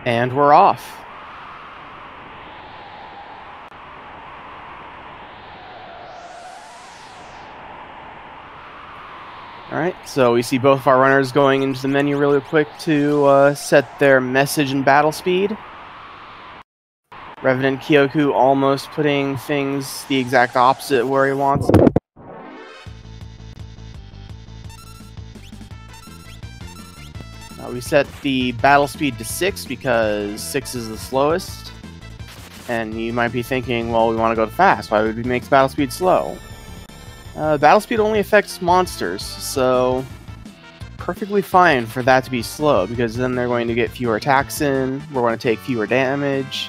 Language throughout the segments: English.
And we're off. Alright, so we see both of our runners going into the menu really quick to set their message and battle speed. Revenantkioku almost putting things the exact opposite where he wants them. We set the battle speed to 6 because 6 is the slowest. And you might be thinking, well, we want to go fast. Why would we make battle speed slow? Battle speed only affects monsters, so perfectly fine for that to be slow, because then they're going to get fewer attacks in, we're going to take fewer damage,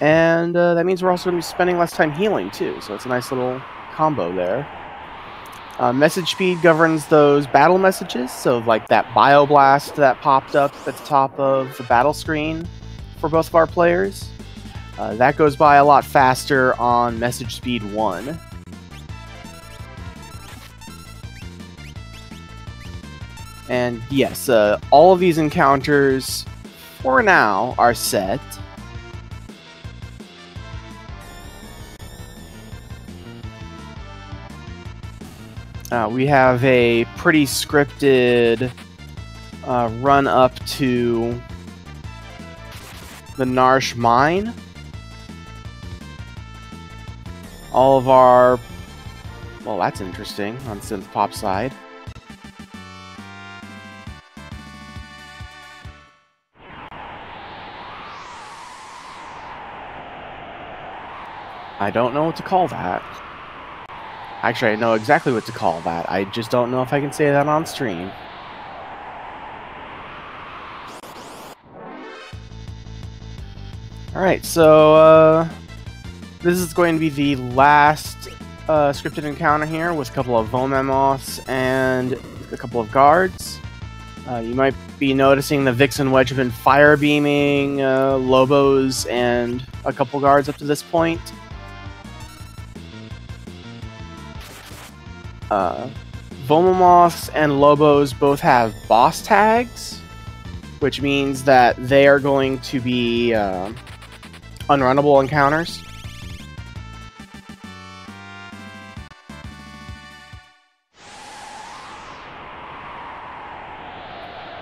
and that means we're also going to be spending less time healing too, so it's a nice little combo there. Message speed governs those battle messages, so like that Bioblast that popped up at the top of the battle screen for both of our players. That goes by a lot faster on message speed 1. And yes, all of these encounters, for now, are set. We have a pretty scripted run up to the Narshe mine. All of our... Well, that's interesting on synth-pop side. I don't know what to call that. Actually, I know exactly what to call that. I just don't know if I can say that on stream. Alright, so this is going to be the last scripted encounter here with a couple of Vomemoths and a couple of guards. You might be noticing the Vixen Wedge have been fire beaming Lobos and a couple guards up to this point. Vomemoths and Lobos both have boss tags, which means that they are going to be unrunnable encounters.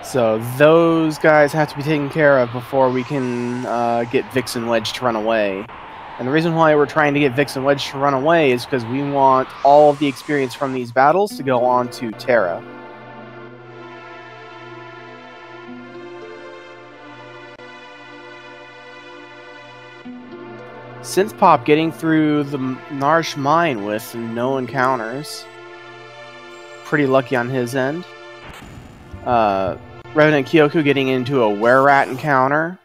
So those guys have to be taken care of before we can get Vixen Wedge to run away. And the reason why we're trying to get Vixen Wedge to run away is because we want all of the experience from these battles to go on to Terra. Synthpop getting through the Narshe mine with no encounters. Pretty lucky on his end. Revenantkioku getting into a were-rat encounter.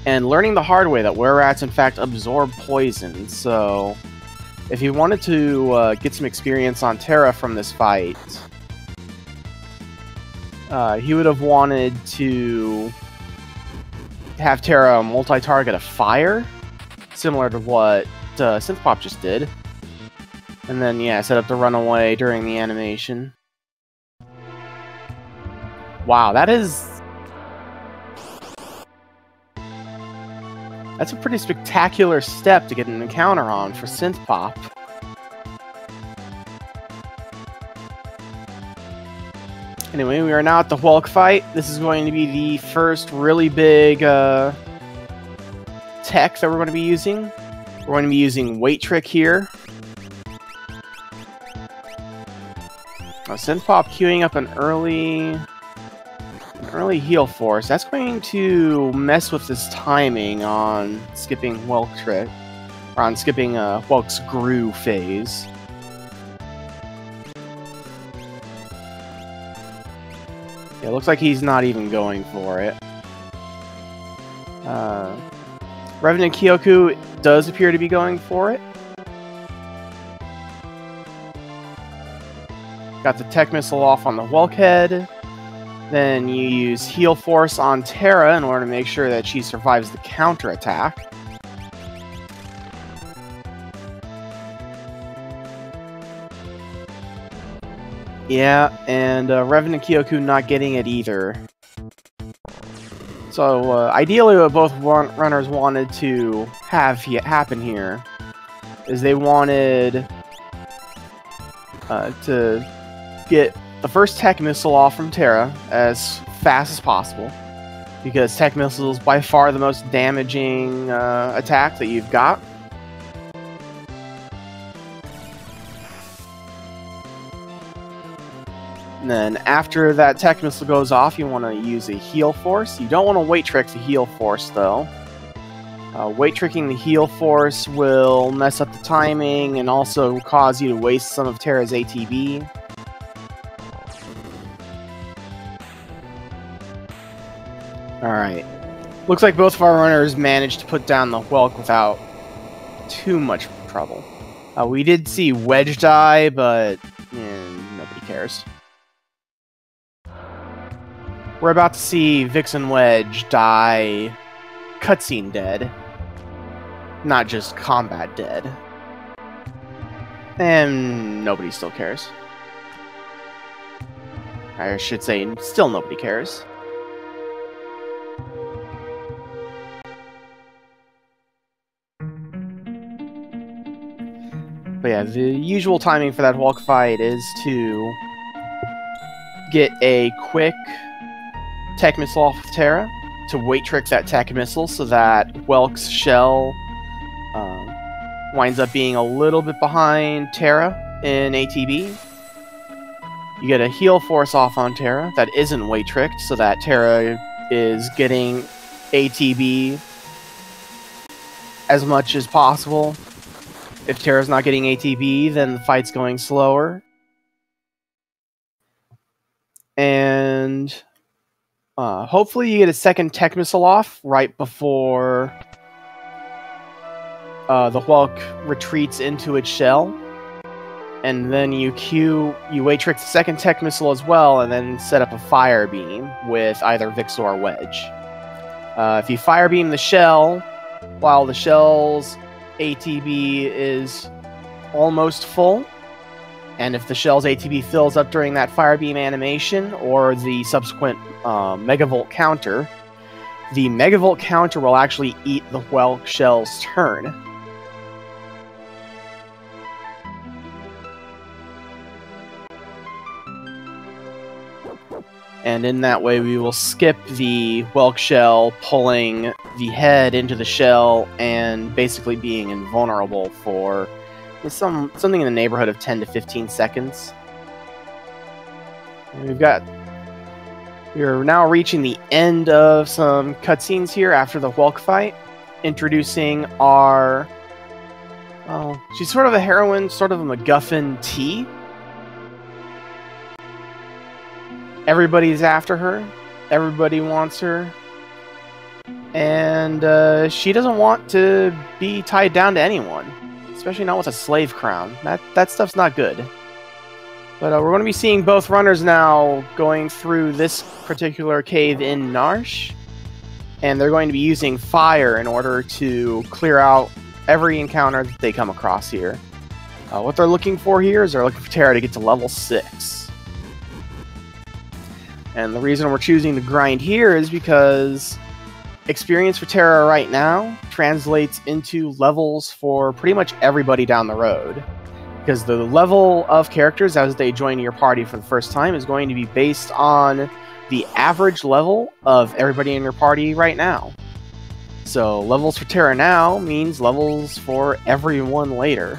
And learning the hard way that were-rats in fact absorb poison, so if he wanted to get some experience on Terra from this fight, he would have wanted to have Terra multi-target a fire, similar to what Synthpop just did. And then, yeah, set up the runaway during the animation. Wow, that's a pretty spectacular step to get an encounter on for Synthpop. Anyway, we are now at the Whelk fight. This is going to be the first really big tech that we're going to be using. We're going to be using Weight Trick here. Synthpop queuing up an early heal force. That's going to mess with this timing on skipping Whelk Trick, or on skipping Whelk's Grew phase. Yeah, it looks like he's not even going for it. Revenantkioku does appear to be going for it. Got the Tech Missile off on the Whelk head. Then you use Heal Force on Terra in order to make sure that she survives the counterattack. Yeah, and Revenantkioku not getting it either. So ideally what both runners wanted to have happen here is they wanted to get the first tech missile off from Terra as fast as possible, because tech missile is by far the most damaging attack that you've got. And then after that tech missile goes off, you want to use a heal force. You don't want to weight trick the heal force though. Weight tricking the heal force will mess up the timing and also cause you to waste some of Terra's ATB. Alright. Looks like both of our runners managed to put down the Whelk without too much trouble. We did see Wedge die, but nobody cares. We're about to see Vixen Wedge die cutscene dead, not just combat dead. And nobody still cares. I should say, still nobody cares. But yeah, the usual timing for that Whelk fight is to get a quick tech missile off of Terra, to weight trick that tech missile so that Whelk's shell winds up being a little bit behind Terra in ATB. You get a heal force off on Terra that isn't weight tricked so that Terra is getting ATB as much as possible. If Terra's not getting ATB, then the fight's going slower. And hopefully you get a second tech missile off right before the Whelk retreats into its shell. And then you weight trick the second tech missile as well, and then set up a fire beam with either Vix or Wedge. If you fire beam the shell while the shell's ATB is almost full, and if the shell's ATB fills up during that fire beam animation or the subsequent megavolt counter, the megavolt counter will actually eat the Whelk shell's turn. And in that way, we will skip the Whelk shell pulling the head into the shell and basically being invulnerable for something in the neighborhood of 10 to 15 seconds. And we're now reaching the end of some cutscenes here after the Whelk fight, introducing our... well, she's sort of a heroine, sort of a MacGuffin T. Everybody's after her. Everybody wants her. And she doesn't want to be tied down to anyone. Especially not with a slave crown. That stuff's not good. But we're going to be seeing both runners now going through this particular cave in Narshe. And they're going to be using fire in order to clear out every encounter that they come across here. What they're looking for here is they're looking for Terra to get to level 6. And the reason we're choosing to grind here is because experience for Terra right now translates into levels for pretty much everybody down the road. Because the level of characters as they join your party for the first time is going to be based on the average level of everybody in your party right now. So levels for Terra now means levels for everyone later.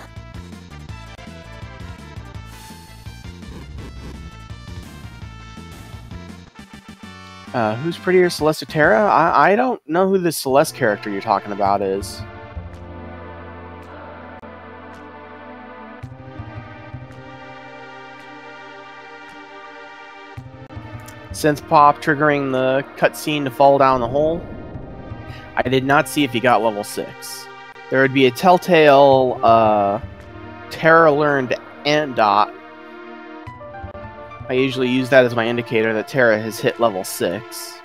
Who's prettier, Celeste or Terra? I don't know who this Celeste character you're talking about is. Synth pop triggering the cutscene to fall down the hole. I did not see if he got level 6. There would be a telltale Terra learned ant dot. I usually use that as my indicator that Terra has hit level 6.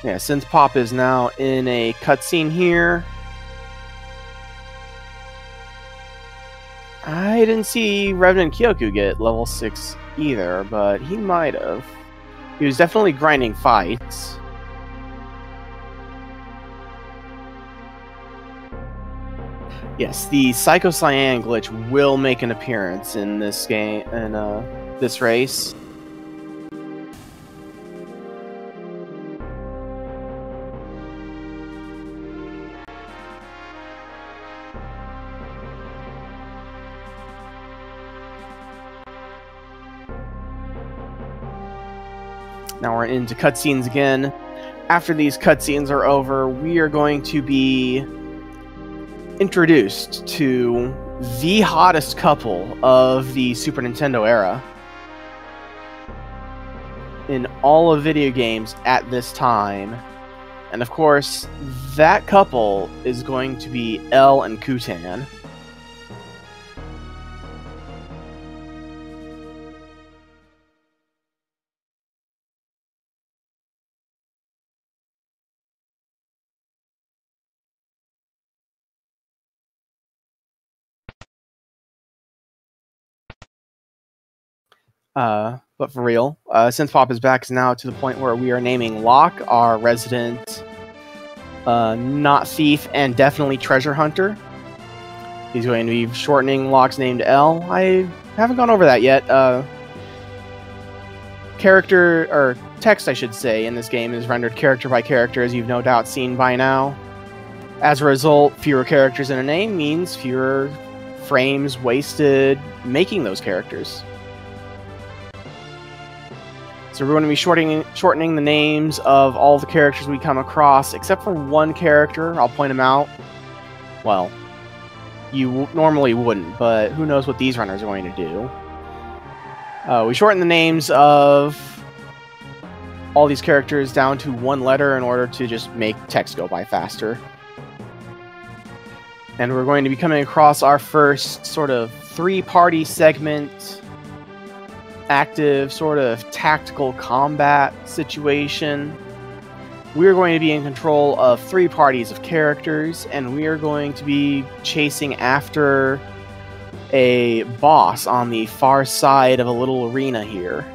Yeah, Synth Pop is now in a cutscene here. I didn't see Revenantkioku get level 6 either, but he might have. He was definitely grinding fights. Yes, the Psycho Cyan glitch will make an appearance in this game, in this race. Now we're into cutscenes again. After these cutscenes are over, we are going to be introduced to the hottest couple of the Super Nintendo era in all of video games at this time. And of course, that couple is going to be L and Kutan. But for real, synthpopisback is now to the point where we are naming Locke our resident not thief and definitely treasure hunter. He's going to be shortening Locke's name to L. I haven't gone over that yet. Character, or text I should say, in this game is rendered character by character, as you've no doubt seen by now. As a result, fewer characters in a name means fewer frames wasted making those characters. So we're going to be shortening the names of all the characters we come across, except for one character. I'll point him out. Well, you normally wouldn't, but who knows what these runners are going to do. We shorten the names of all these characters down to one letter in order to just make text go by faster. And we're going to be coming across our first sort of three-party segment active sort of tactical combat situation. We are going to be in control of three parties of characters, and we are going to be chasing after a boss on the far side of a little arena here.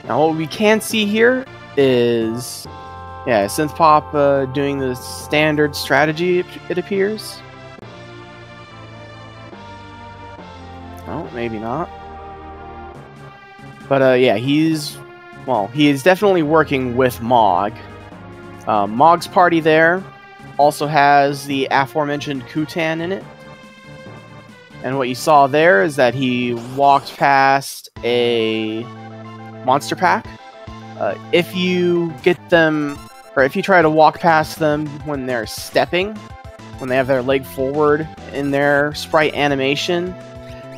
Now what we can see here is, yeah, Synthpop doing the standard strategy, it appears. Oh, maybe not. But yeah, he is definitely working with Mog. Mog's party there also has the aforementioned Kutan in it. And what you saw there is that he walked past a monster pack. If you get them, or if you try to walk past them when they're stepping, when they have their leg forward in their sprite animation,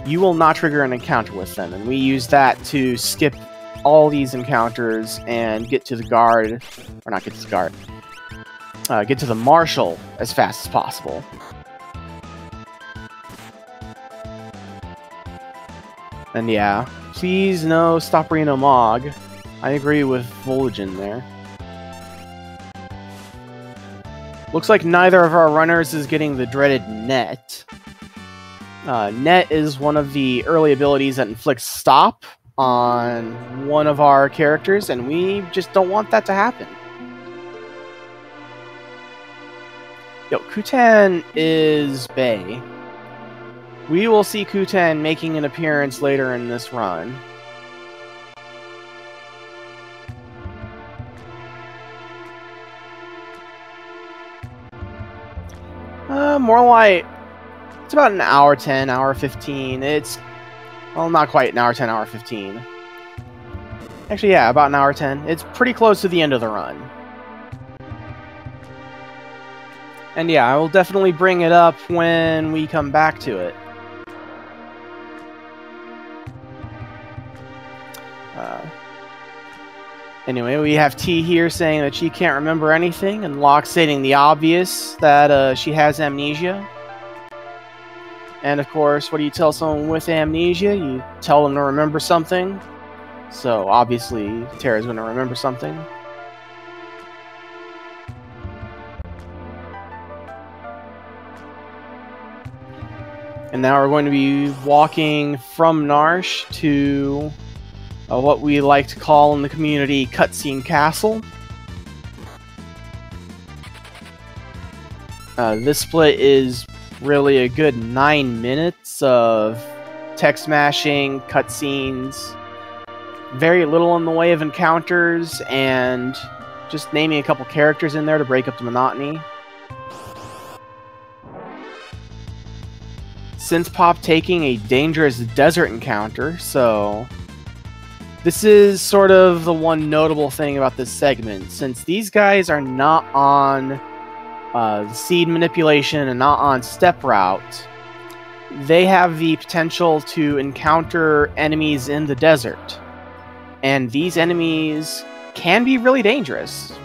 you will not trigger an encounter with them. And we use that to skip all these encounters and get to the guard, or not get to the guard, get to the marshal as fast as possible. And yeah, please no Stopperino Mog. I agree with Vol'jin there. Looks like neither of our runners is getting the dreaded Net. Net is one of the early abilities that inflicts stop on one of our characters, and we just don't want that to happen. Yo, Kutan is Bay. We will see Kutan making an appearance later in this run. More like, it's about an hour 10, hour 15. It's, well, not quite an hour 10, hour 15. Actually, yeah, about an hour 10. It's pretty close to the end of the run. And yeah, I will definitely bring it up when we come back to it. Anyway, we have T here saying that she can't remember anything, and Locke stating the obvious, that she has amnesia. And of course, what do you tell someone with amnesia? You tell them to remember something. So obviously, Terra's going to remember something. And now we're going to be walking from Narshe to what we like to call in the community Cutscene Castle. This split is really a good 9 minutes of text mashing, cutscenes, very little in the way of encounters, and just naming a couple characters in there to break up the monotony. Synthpop taking a dangerous desert encounter, so this is sort of the one notable thing about this segment. Since these guys are not on the seed manipulation and not on step route, they have the potential to encounter enemies in the desert. And these enemies can be really dangerous.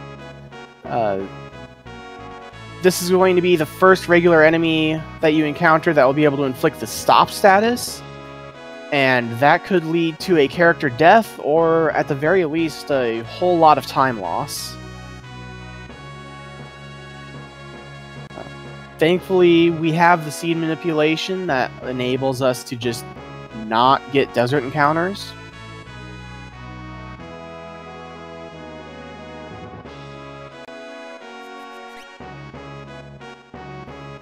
This is going to be the first regular enemy that you encounter that will be able to inflict the stop status. And that could lead to a character death, or at the very least, a whole lot of time loss. Thankfully, we have the seed manipulation that enables us to just not get desert encounters.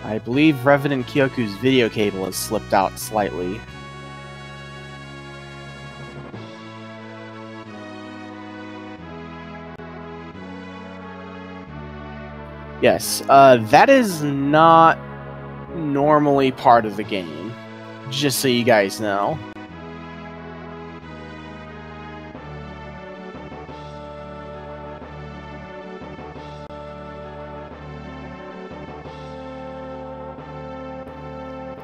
I believe revenantkioku's video cable has slipped out slightly. Yes, that is not normally part of the game, just so you guys know.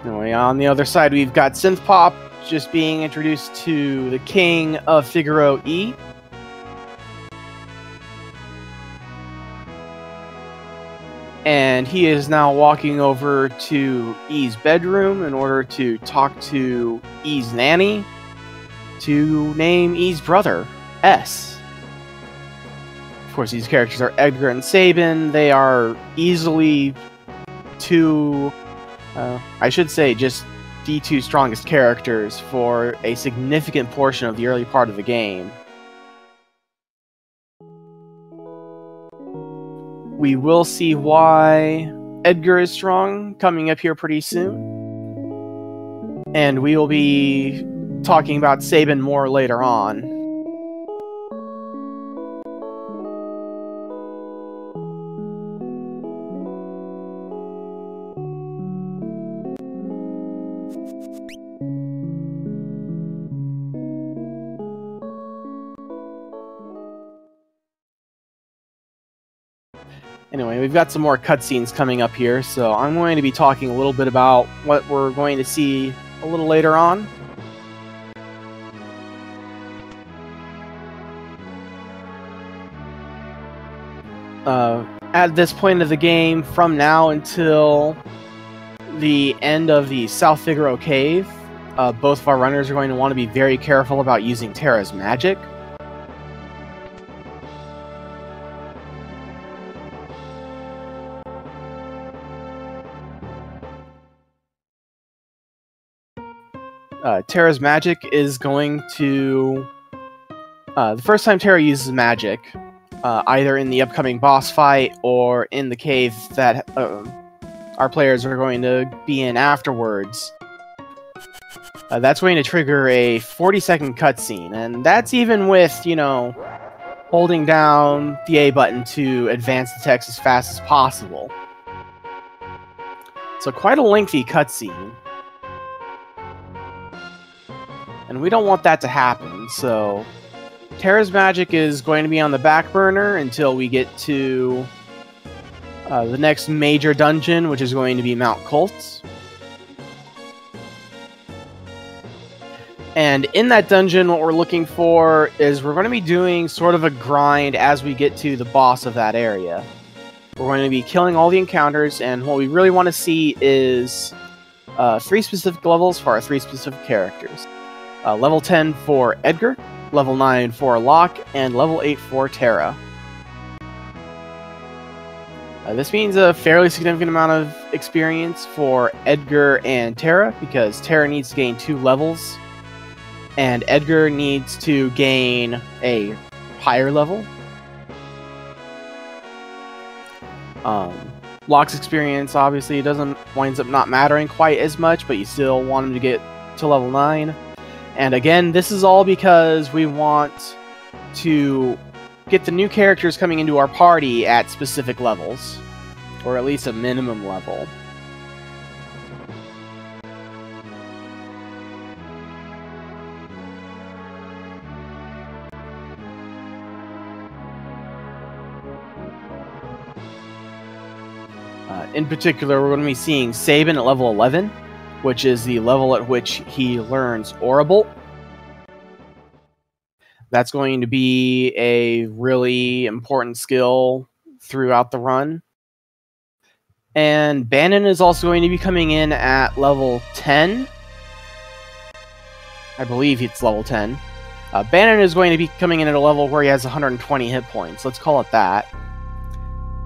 Anyway, on the other side, we've got Synthpop just being introduced to the king of Figaro E. And he is now walking over to E's bedroom in order to talk to E's nanny to name E's brother, S. Of course, these characters are Edgar and Sabin. They are easily two... I should say just the two strongest characters for a significant portion of the early part of the game. We will see why Edgar is strong coming up here pretty soon. And we will be talking about Sabin more later on. Anyway, we've got some more cutscenes coming up here, so I'm going to be talking a little bit about what we're going to see a little later on. At this point of the game, from now until the end of the South Figaro Cave, both of our runners are going to want to be very careful about using Terra's magic. Terra's magic is going to... the first time Terra uses magic, either in the upcoming boss fight or in the cave that our players are going to be in afterwards, that's going to trigger a 40-second cutscene, and that's even with, you know, holding down the A button to advance the text as fast as possible. So quite a lengthy cutscene. And we don't want that to happen, so Terra's magic is going to be on the back burner until we get to the next major dungeon, which is going to be Mount Colts. And in that dungeon, what we're looking for is we're going to be doing sort of a grind as we get to the boss of that area. We're going to be killing all the encounters, and what we really want to see is 3 specific levels for our 3 specific characters. Level 10 for Edgar, level 9 for Locke, and level 8 for Terra. This means a fairly significant amount of experience for Edgar and Terra, because Terra needs to gain 2 levels, and Edgar needs to gain a higher level. Locke's experience obviously winds up not mattering quite as much, but you still want him to get to level 9. And again, this is all because we want to get the new characters coming into our party at specific levels, or at least a minimum level. In particular, we're going to be seeing Sabin at level 11, which is the level at which he learns Aurabolt. That's going to be a really important skill throughout the run. And Bannon is also going to be coming in at level 10. I believe it's level 10. Bannon is going to be coming in at a level where he has 120 hit points. Let's call it that.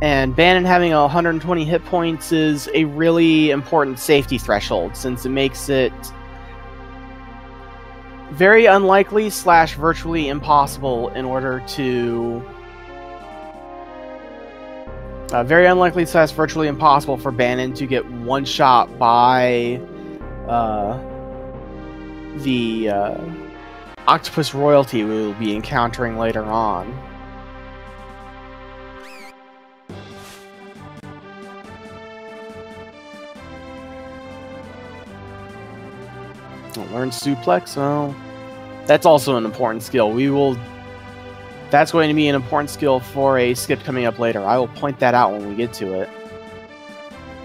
And Bannon having 120 hit points is a really important safety threshold, since it makes it very unlikely / virtually impossible in order to... very unlikely / virtually impossible for Bannon to get one-shot by the Octopus Royalty we will be encountering later on. Learn Suplex? Oh, that's also an important skill. That's going to be an important skill for a skip coming up later. I will point that out when we get to it.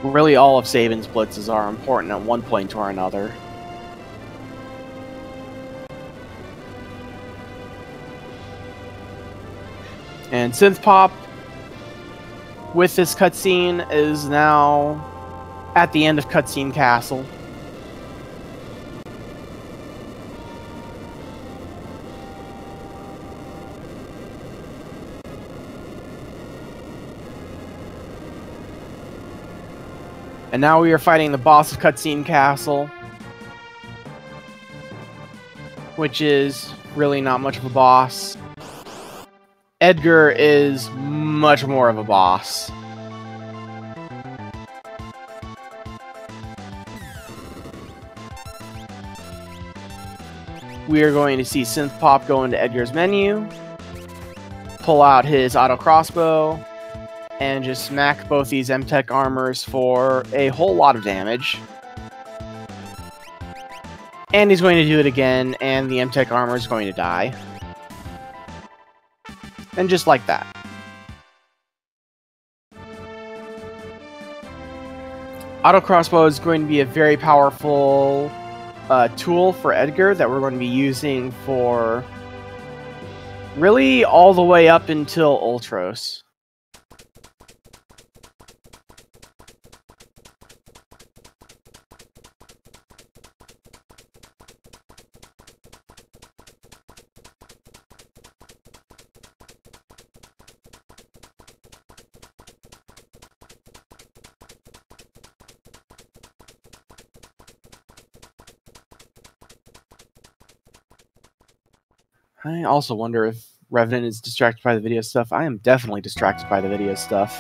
Really, all of Sabin's blitzes are important at one point or another. And Synthpop, with this cutscene, is now at the end of Cutscene Castle. And now we are fighting the boss of Cutscene Castle, which is really not much of a boss. Edgar is much more of a boss. We are going to see Synthpop go into Edgar's menu, pull out his auto crossbow, and just smack both these M-Tech armors for a whole lot of damage. And he's going to do it again, and the M-Tech armor is going to die. And just like that. Auto crossbow is going to be a very powerful tool for Edgar that we're going to be using for really all the way up until Ultros. I also wonder if Revenant is distracted by the video stuff. I am definitely distracted by the video stuff.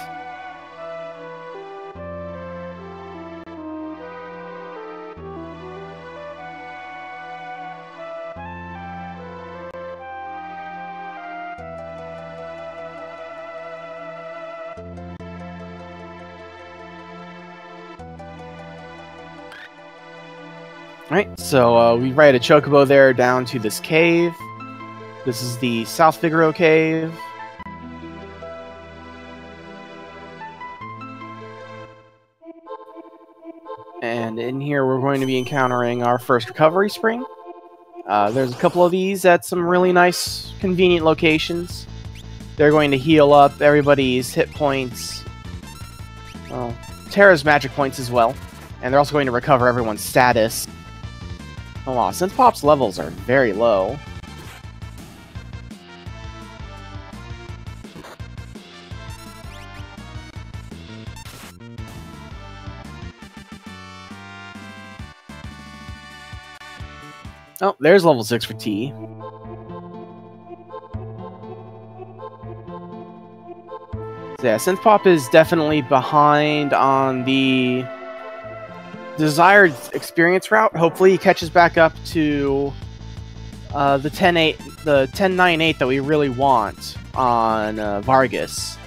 Alright, so we ride a chocobo there down to this cave. This is the South Figaro Cave. And in here we're going to be encountering our first recovery spring. There's a couple of these at some really nice, convenient locations. They're going to heal up everybody's hit points. Well, Terra's magic points as well. And they're also going to recover everyone's status. Oh wow, Synthpop's levels are very low. Oh, there's level 6 for T. So yeah, Synthpop is definitely behind on the desired experience route. Hopefully he catches back up to the 10-9-8 that we really want on Vargas.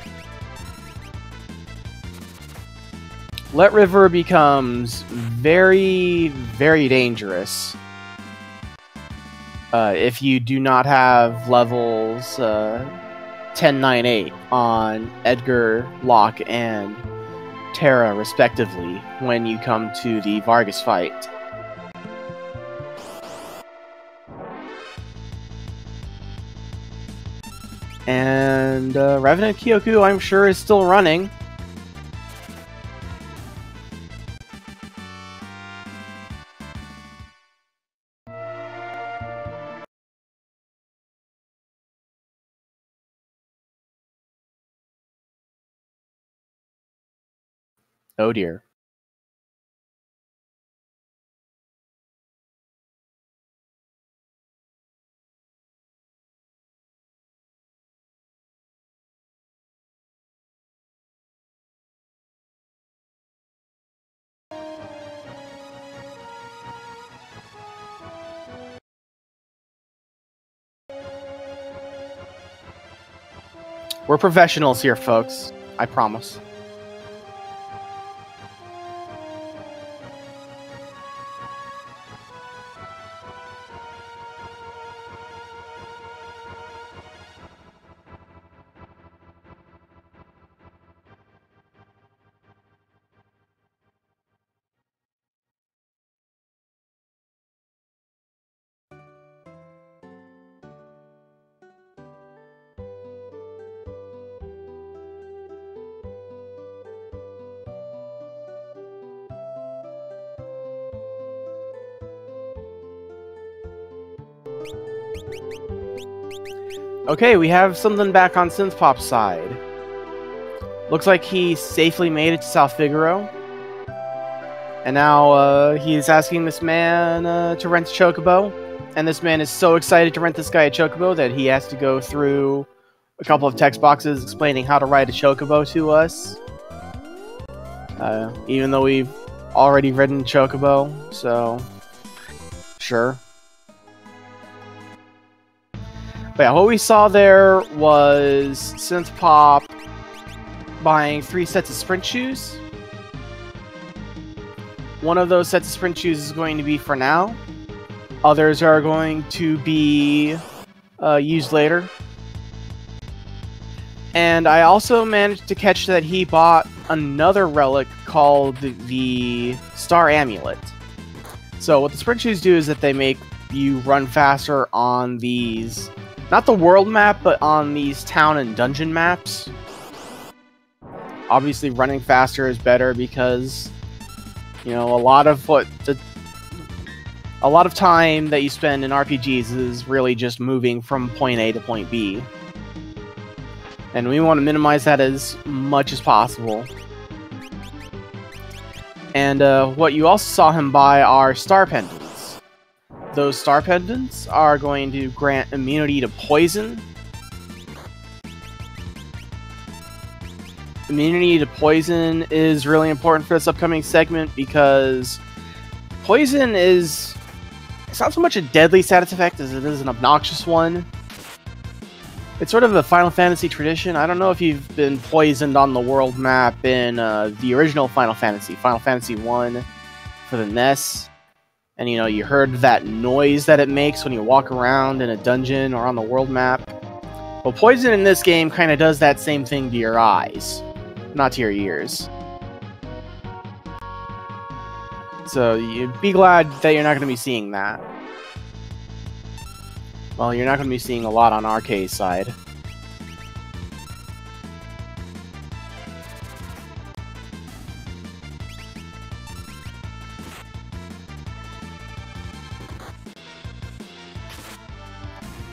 Let River becomes very, very dangerous if you do not have levels 10-9-8 on Edgar, Locke, and Terra, respectively, when you come to the Vargas fight. And revenantkioku, I'm sure, is still running. Oh dear. We're professionals here, folks. I promise. Okay, we have something back on Synthpop's side. Looks like he safely made it to South Figaro. And now he's asking this man to rent a Chocobo. And this man is so excited to rent this guy a Chocobo that he has to go through a couple of text boxes explaining how to ride a Chocobo to us. Even though we've already ridden Chocobo, so sure. But yeah, what we saw there was Synthpop buying 3 sets of sprint shoes. One of those sets of sprint shoes is going to be for now. Others are going to be used later. And I also managed to catch that he bought another relic called the Star Amulet. So what the sprint shoes do is that they make you run faster on these, not the world map, but on these town and dungeon maps. Obviously running faster is better because, you know, a lot of time that you spend in RPGs is really just moving from point A to point B. And we want to minimize that as much as possible. And what you also saw him buy are star pendants. Those star pendants are going to grant immunity to poison. Immunity to poison is really important for this upcoming segment because poison is... it's not so much a deadly side effect as it is an obnoxious one. It's sort of a Final Fantasy tradition. I don't know if you've been poisoned on the world map in the original Final Fantasy 1 for the NES. And, you know, you heard that noise that it makes when you walk around in a dungeon or on the world map. Well, poison in this game kind of does that same thing to your eyes, not to your ears. So you'd be glad that you're not going to be seeing that. Well, you're not going to be seeing a lot on RK's side.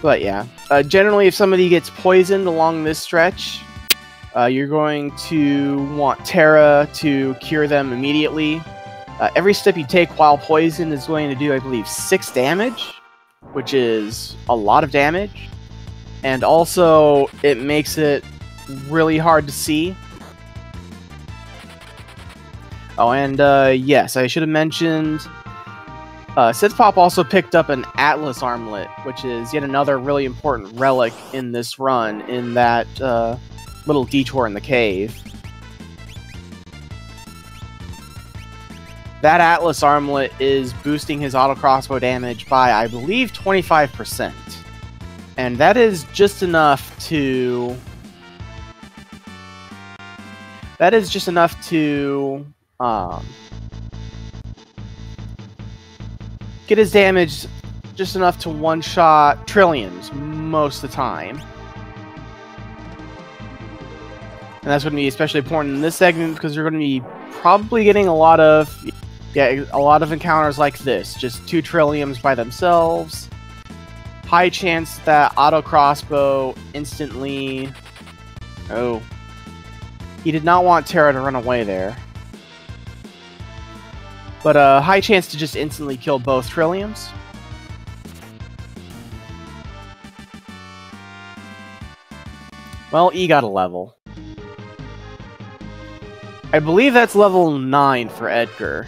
But yeah, generally if somebody gets poisoned along this stretch, you're going to want Terra to cure them immediately. Every step you take while poisoned is going to do, I believe, 6 damage, which is a lot of damage. And also, it makes it really hard to see. Oh, and yes, I should have mentioned, Synthpop also picked up an Atlas Armlet, which is yet another really important relic in this run, in that little detour in the cave. That Atlas Armlet is boosting his auto crossbow damage by, I believe, 25%. And that is just enough to... get his damage just enough to one-shot Trilliums most of the time. And that's going to be especially important in this segment because you're going to be probably getting a lot of encounters like this. Just 2 Trilliums by themselves. High chance that auto crossbow instantly... Oh. He did not want Terra to run away there. But high chance to just instantly kill both Trilliums. Well, E got a level. I believe that's level 9 for Edgar.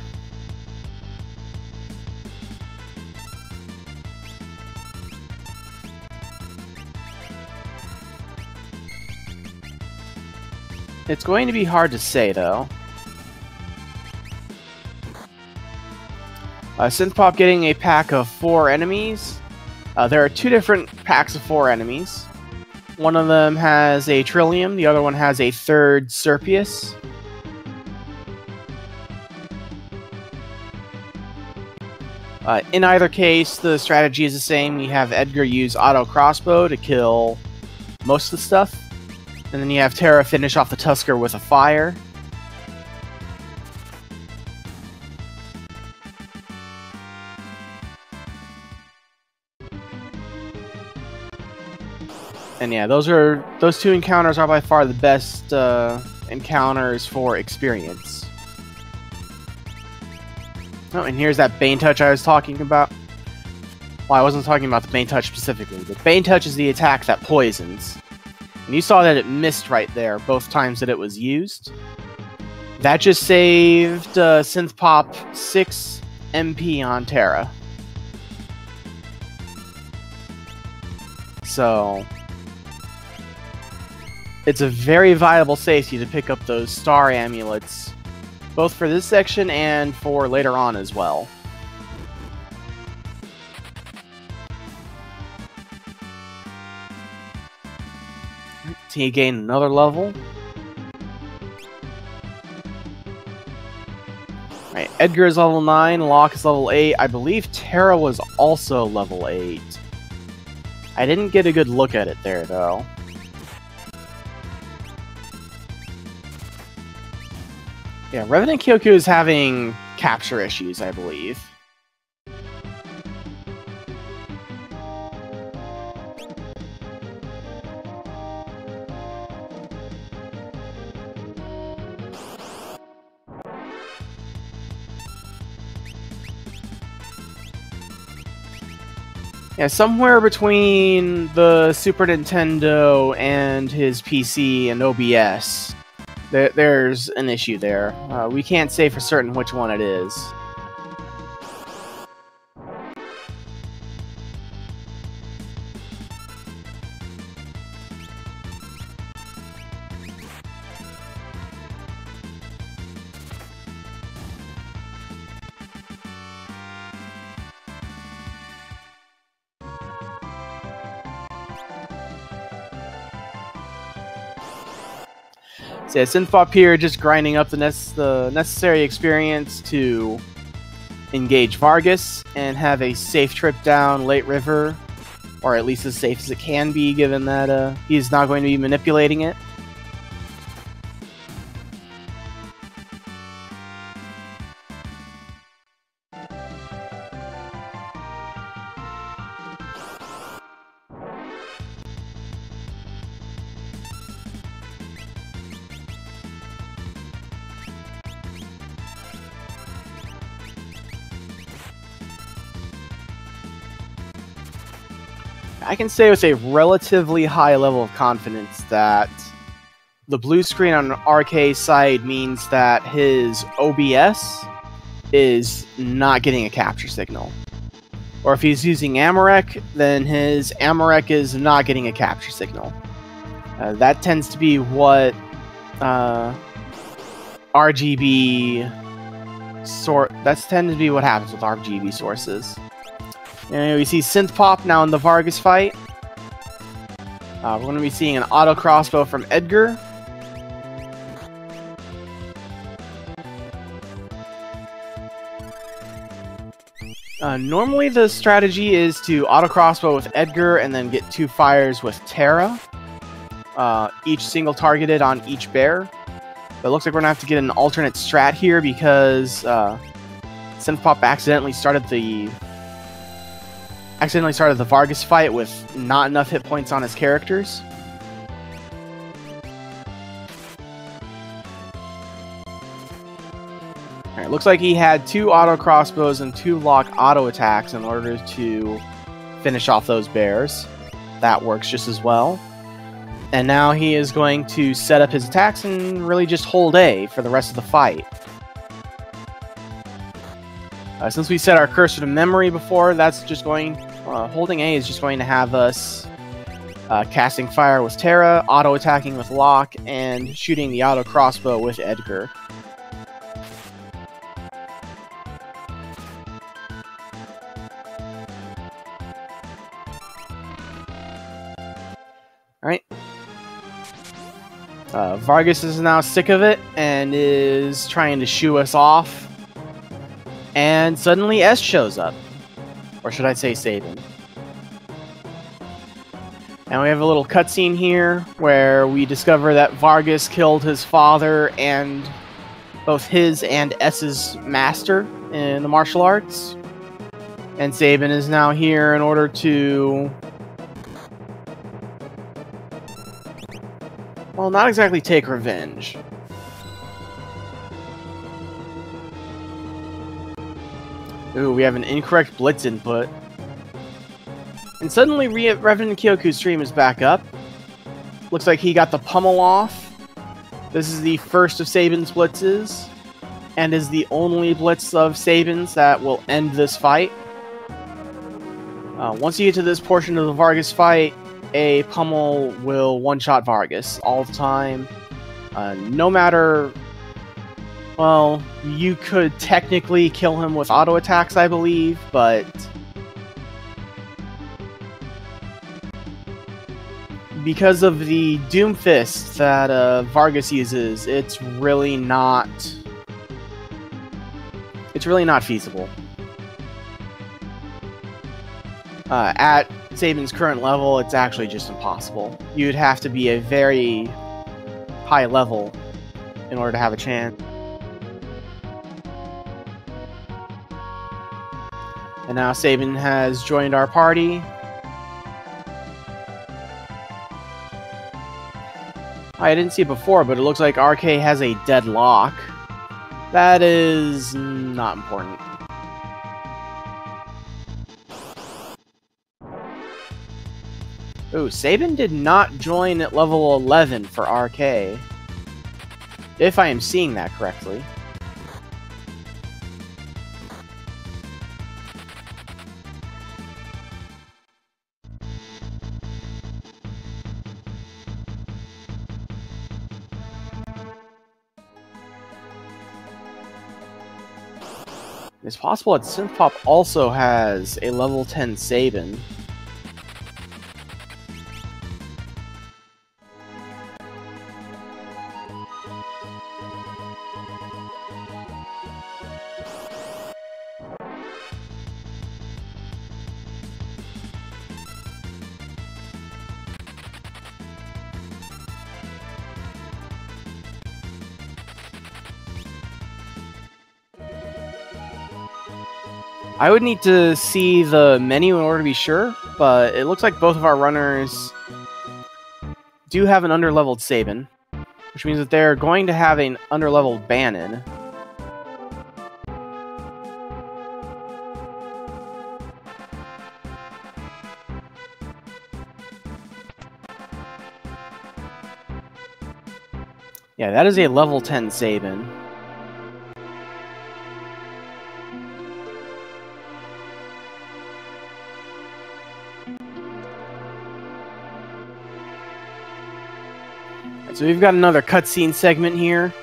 It's going to be hard to say, though. Synthpop getting a pack of 4 enemies. There are 2 different packs of 4 enemies. One of them has a Trillium, the other one has a 3rd Serpius. In either case, the strategy is the same. You have Edgar use auto crossbow to kill most of the stuff. And then you have Terra finish off the Tusker with a fire. And yeah, those 2 encounters are by far the best encounters for experience. Oh, and here's that Bane Touch I was talking about. Well, I wasn't talking about the Bane Touch specifically, but Bane Touch is the attack that poisons. And you saw that it missed right there, both times that it was used. That just saved Synthpop 6 MP on Terra. So... it's a very viable safety to pick up those star amulets, both for this section and for later on as well. He gained another level. Right, Edgar is level 9, Locke is level 8. I believe Terra was also level 8. I didn't get a good look at it there, though. Yeah, revenantkioku is having capture issues, I believe. Yeah, somewhere between the Super Nintendo and his PC and OBS, there's an issue there. We can't say for certain which one it is. So yeah, Synthpop here just grinding up the necessary experience to engage Vargas and have a safe trip down Late River, or at least as safe as it can be, given that he's not going to be manipulating it. I can say with a relatively high level of confidence that the blue screen on RK's side means that his OBS is not getting a capture signal. Or if he's using Amarek, then his Amarek is not getting a capture signal. That tends to be what RGB that tends to be what happens with RGB sources. And we see Synthpop now in the Vargas fight. We're going to be seeing an auto crossbow from Edgar. Normally the strategy is to auto crossbow with Edgar and then get 2 fires with Terra. Each single targeted on each bear. But it looks like we're going to have to get an alternate strat here because Synthpop accidentally started the Vargas fight with not enough hit points on his characters. Alright, looks like he had 2 auto crossbows and 2 lock auto attacks in order to finish off those bears. That works just as well. And now he is going to set up his attacks and really just hold A for the rest of the fight. Since we set our cursor to memory before, that's just going... holding A is just going to have us casting fire with Terra, auto-attacking with Locke, and shooting the auto crossbow with Edgar. Alright. Vargas is now sick of it and is trying to shoo us off. And suddenly S shows up. Or should I say Sabin. And we have a little cutscene here where we discover that Vargas killed his father and both his and S's master in the martial arts. And Sabin is now here in order to... well, not exactly take revenge. Ooh, we have an incorrect blitz input. And suddenly revenantkioku's stream is back up. Looks like he got the pummel off. This is the first of Sabin's blitzes. And is the only blitz of Sabin's that will end this fight. Once you get to this portion of the Vargas fight, a pummel will one-shot Vargas all the time. No matter... well, you could technically kill him with auto attacks, I believe, but... because of the Doom Fist that Vargas uses, it's really not... it's really not feasible. At Sabin's current level, it's actually just impossible. You'd have to be a very high level in order to have a chance. And now Sabin has joined our party. I didn't see it before, but it looks like RK has a deadlock. That is not important. Ooh, Sabin did not join at level 11 for RK. If I am seeing that correctly. It's possible that Synthpop also has a level 10 Sabin. I would need to see the menu in order to be sure, but it looks like both of our runners do have an underleveled Sabin, which means that they're going to have an underleveled Bannon. Yeah, that is a level 10 Sabin. So we've got another cutscene segment here.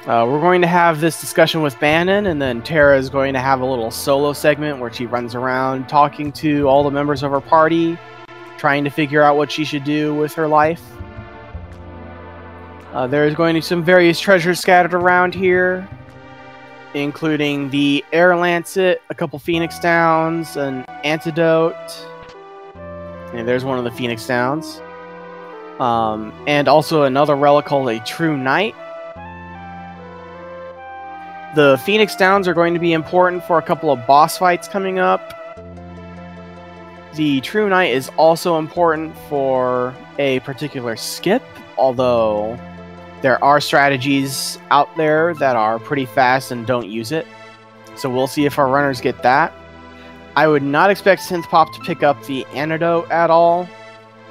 We're going to have this discussion with Bannon, and then Tara is going to have a little solo segment where she runs around talking to all the members of her party, trying to figure out what she should do with her life. There's going to be some various treasures scattered around here, including the Air Lancet, a couple Phoenix Downs, an antidote. And there's one of the Phoenix Downs. And also another relic called a True Knight. The Phoenix Downs are going to be important for a couple of boss fights coming up. The True Knight is also important for a particular skip, although there are strategies out there that are pretty fast and don't use it. So we'll see if our runners get that. I would not expect Synthpop to pick up the antidote at all.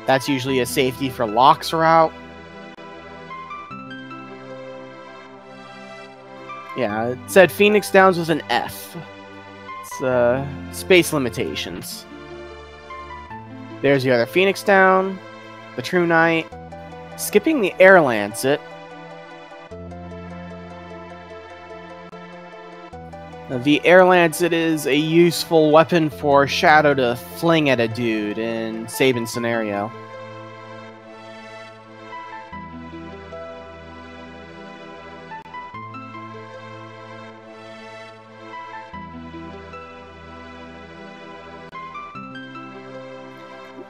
That's usually a safety for Locke's route. Yeah, it said Phoenix Downs with an F. It's space limitations. There's the other Phoenix Down, the True Knight, skipping the Air Lancet. The Air Lancet is a useful weapon for Shadow to fling at a dude in Sabin's scenario.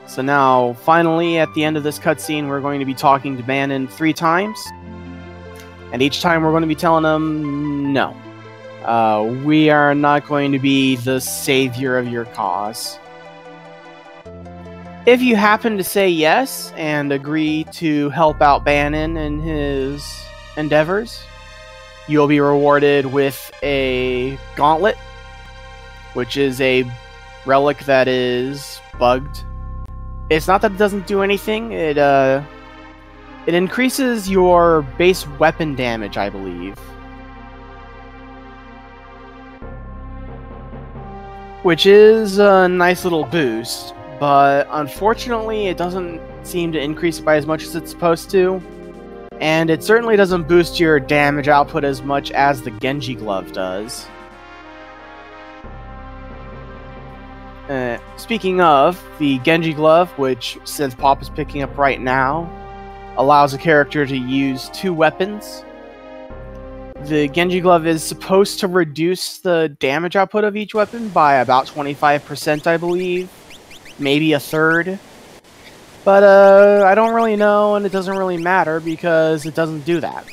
So now, finally, at the end of this cutscene, we're going to be talking to Bannon 3 times. And each time we're going to be telling him, no. We are not going to be the savior of your cause. If you happen to say yes and agree to help out Bannon in his endeavors, you'll be rewarded with a gauntlet, which is a relic that is bugged. It's not that it doesn't do anything, it increases your base weapon damage, I believe. Which is a nice little boost, but unfortunately it doesn't seem to increase it by as much as it's supposed to. And it certainly doesn't boost your damage output as much as the Genji Glove does. Speaking of, the Genji Glove, which Synthpop is picking up right now, allows a character to use 2 weapons. The Genji Glove is supposed to reduce the damage output of each weapon by about 25%, I believe. Maybe a third. But I don't really know, and it doesn't really matter because it doesn't do that.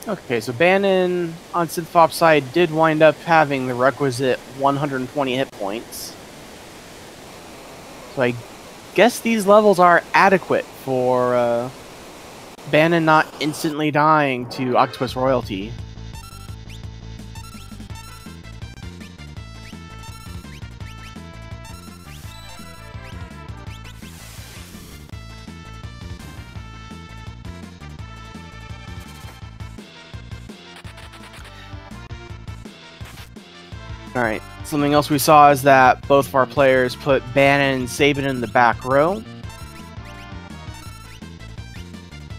Okay, so Bannon on Synthpop's side did wind up having the requisite 120 hit points. So I guess these levels are adequate for Bannon not instantly dying to Octopus Royalty. Alright, something else we saw is that both of our players put Bannon and Sabin in the back row.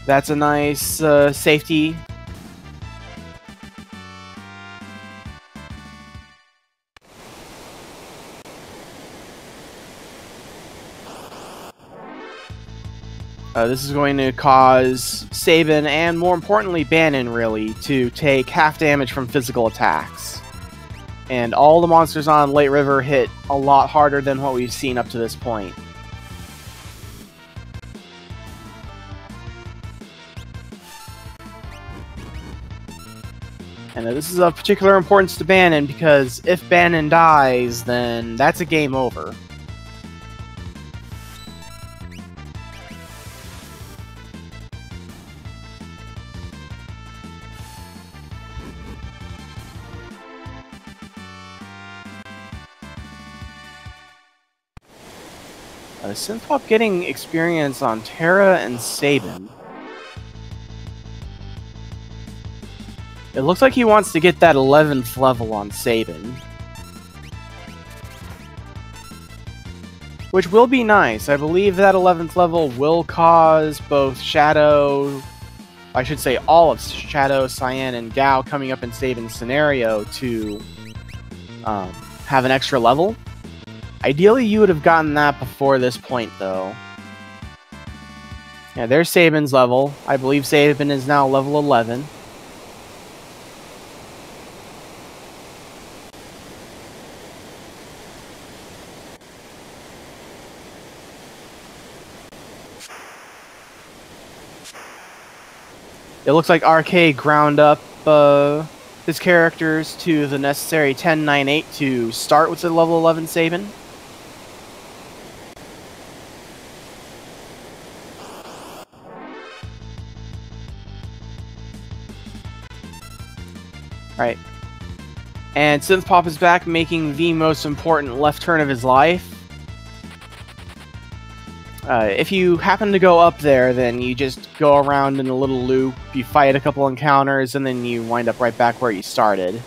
That's a nice safety. This is going to cause Sabin, and more importantly Bannon really, to take half damage from physical attacks. And all the monsters on Late River hit a lot harder than what we've seen up to this point. And this is of particular importance to Bannon, because if Bannon dies, then that's a game over. Synthpop getting experience on Terra and Sabin. It looks like he wants to get that 11th level on Sabin. Which will be nice. I believe that 11th level will cause both Shadow... I should say all of Shadow, Cyan, and Gao coming up in Sabin's scenario to have an extra level. Ideally, you would have gotten that before this point, though. Yeah, there's Sabin's level. I believe Sabin is now level 11. It looks like RK ground up his characters to the necessary 10, 9, 8 to start with the level 11 Sabin. Right. And Synthpop is back, making the most important left turn of his life. If you happen to go up there, then you just go around in a little loop, you fight a couple encounters, and then you wind up right back where you started.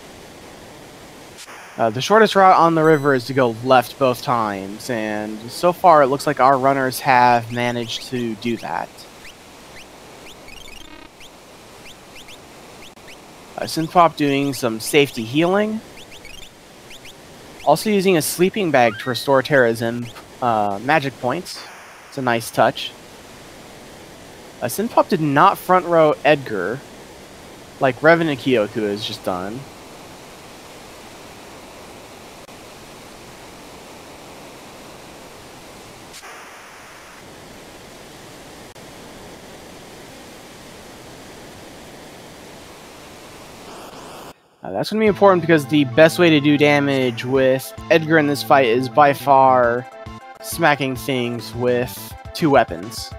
The shortest route on the river is to go left both times, and so far it looks like our runners have managed to do that. Synthpop doing some safety healing. Also using a sleeping bag to restore Terra's magic points. It's a nice touch. Synthpop did not front row Edgar, like revenantkioku has just done. That's going to be important because the best way to do damage with Edgar in this fight is by far smacking things with 2 weapons.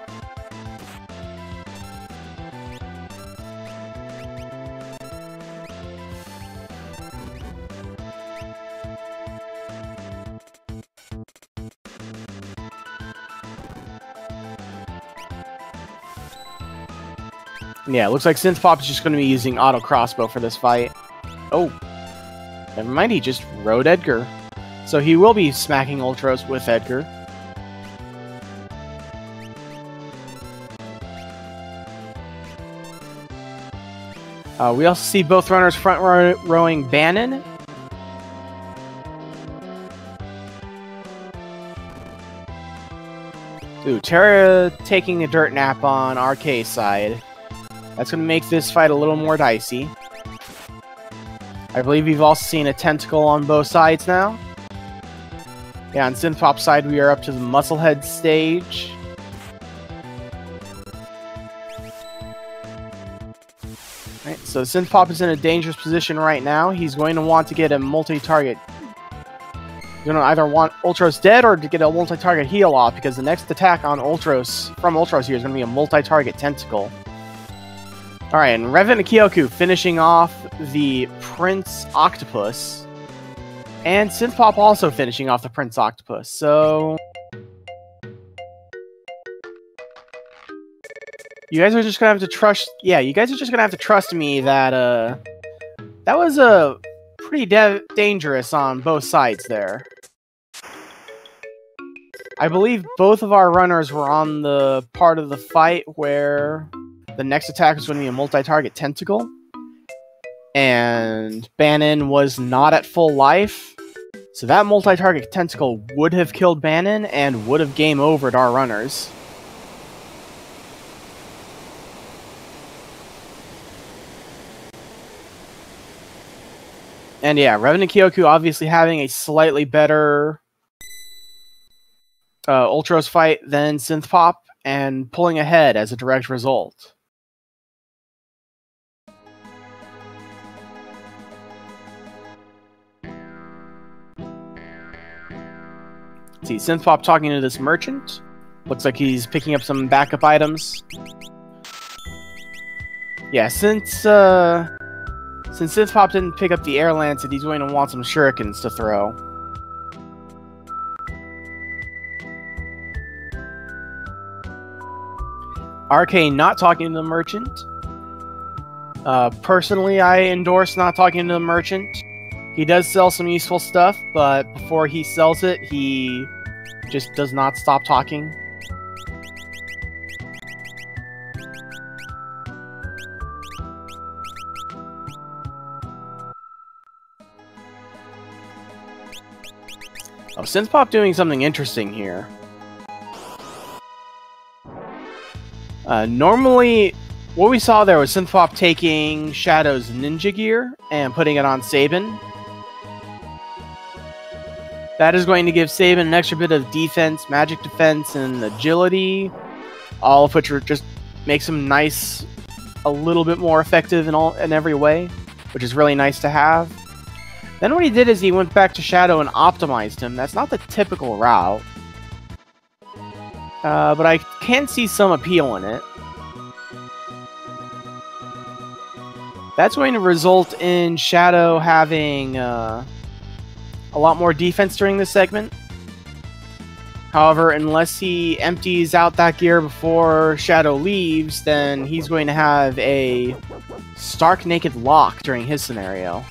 Yeah, it looks like Synthpop is just going to be using auto crossbow for this fight. Oh, never mind, he just rode Edgar. So he will be smacking Ultros with Edgar. We also see both runners front rowing Bannon. Ooh, Terra taking a dirt nap on RK's side. That's going to make this fight a little more dicey. I believe we've also seen a tentacle on both sides now. Yeah, on Synthpop's side, we are up to the Musclehead stage. Right, so Synthpop is in a dangerous position right now. He's going to want to get a multi-target. He's going to either want Ultros dead or to get a multi-target heal off, because the next attack on Ultros from Ultros here is going to be a multi-target tentacle. Alright, and revenantkioku finishing off the Prince Octopus. And Synthpop also finishing off the Prince Octopus, so... You guys are just gonna have to trust... Yeah, you guys are just gonna have to trust me that, that was, pretty dangerous on both sides there. I believe both of our runners were on the part of the fight where the next attack was going to be a multi-target tentacle. And Bannon was not at full life. So that multi-target tentacle would have killed Bannon and would have game overed our runners. And yeah, revenantkioku obviously having a slightly better Ultros fight than Synthpop, and pulling ahead as a direct result. See, Synthpop talking to this merchant. Looks like he's picking up some backup items. Yeah, since Synthpop didn't pick up the Air Lancet, he's going to want some shurikens to throw. RK not talking to the merchant. Personally, I endorse not talking to the merchant. He does sell some useful stuff, but before he sells it, he just does not stop talking. Oh, Synthpop doing something interesting here. Normally, what we saw there was Synthpop taking Shadow's ninja gear and putting it on Sabin. That is going to give Sabin an extra bit of defense, magic defense, and agility, all of which are just makes him nice, a little bit more effective in every way, which is really nice to have. Then what he did is he went back to Shadow and optimized him. That's not the typical route. But I can see some appeal in it. That's going to result in Shadow having a lot more defense during this segment. However, unless he empties out that gear before Shadow leaves, then he's going to have a stark naked lock during his scenario.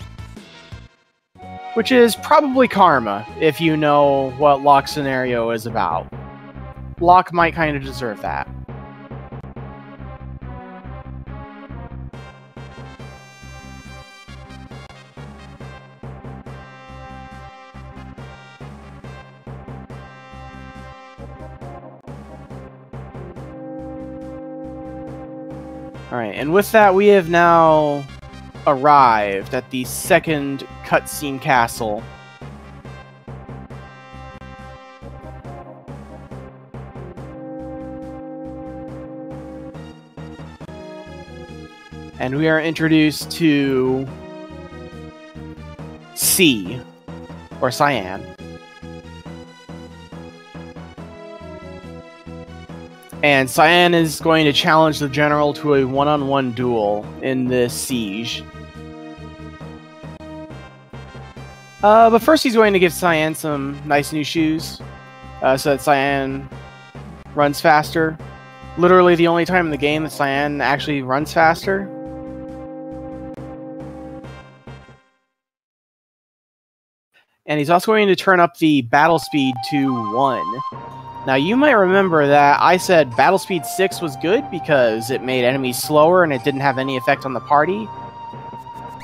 Which is probably karma, if you know what Lock scenario is about. Lock might kind of deserve that. Alright, and with that, we have now arrived at the second cutscene castle. And we are introduced to C, or Cyan. And Cyan is going to challenge the general to a one-on-one duel in this siege. But first he's going to give Cyan some nice new shoes, so that Cyan runs faster. Literally the only time in the game that Cyan actually runs faster. And he's also going to turn up the battle speed to 1. Now, you might remember that I said battle speed 6 was good because it made enemies slower and it didn't have any effect on the party.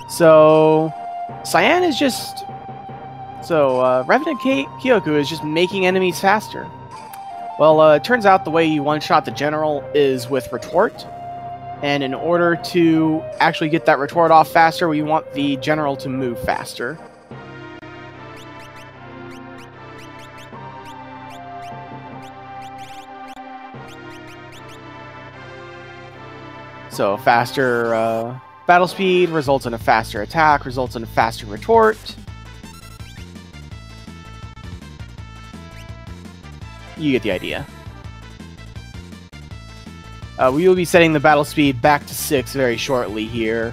So, Cyan is just... So, revenantkioku is just making enemies faster. Well, it turns out the way you one-shot the general is with retort. And in order to actually get that retort off faster, we want the general to move faster. So faster battle speed results in a faster attack, results in a faster retort. You get the idea. We will be setting the battle speed back to 6 very shortly here.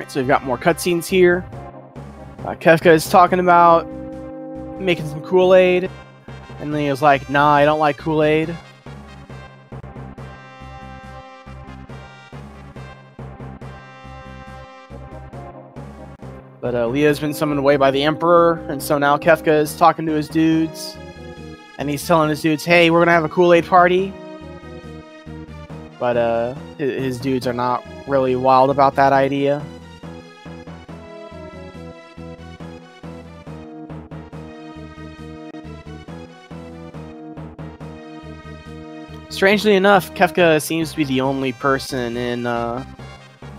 So we've got more cutscenes here. Kefka is talking about making some Kool-Aid. And then he was like, nah, I don't like Kool-Aid. But Leah's been summoned away by the Emperor. And so now Kefka is talking to his dudes. And he's telling his dudes, hey, we're going to have a Kool-Aid party. But his dudes are not really wild about that idea. Strangely enough, Kefka seems to be the only person in the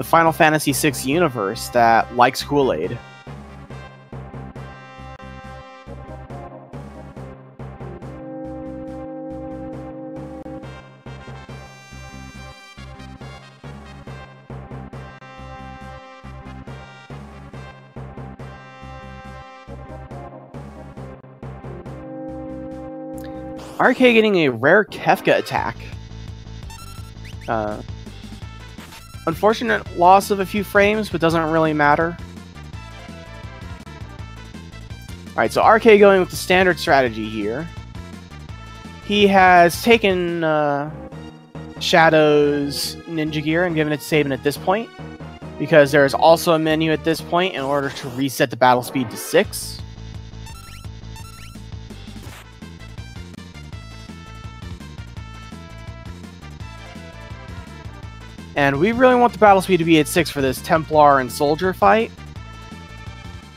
Final Fantasy VI universe that likes Kool-Aid. RK getting a rare Kefka attack. Unfortunate loss of a few frames, but doesn't really matter. Alright, so RK going with the standard strategy here. He has taken Shadow's Ninja Gear and given it to Sabin at this point, because there is also a menu at this point in order to reset the battle speed to 6. And we really want the battle speed to be at 6 for this Templar and Soldier fight.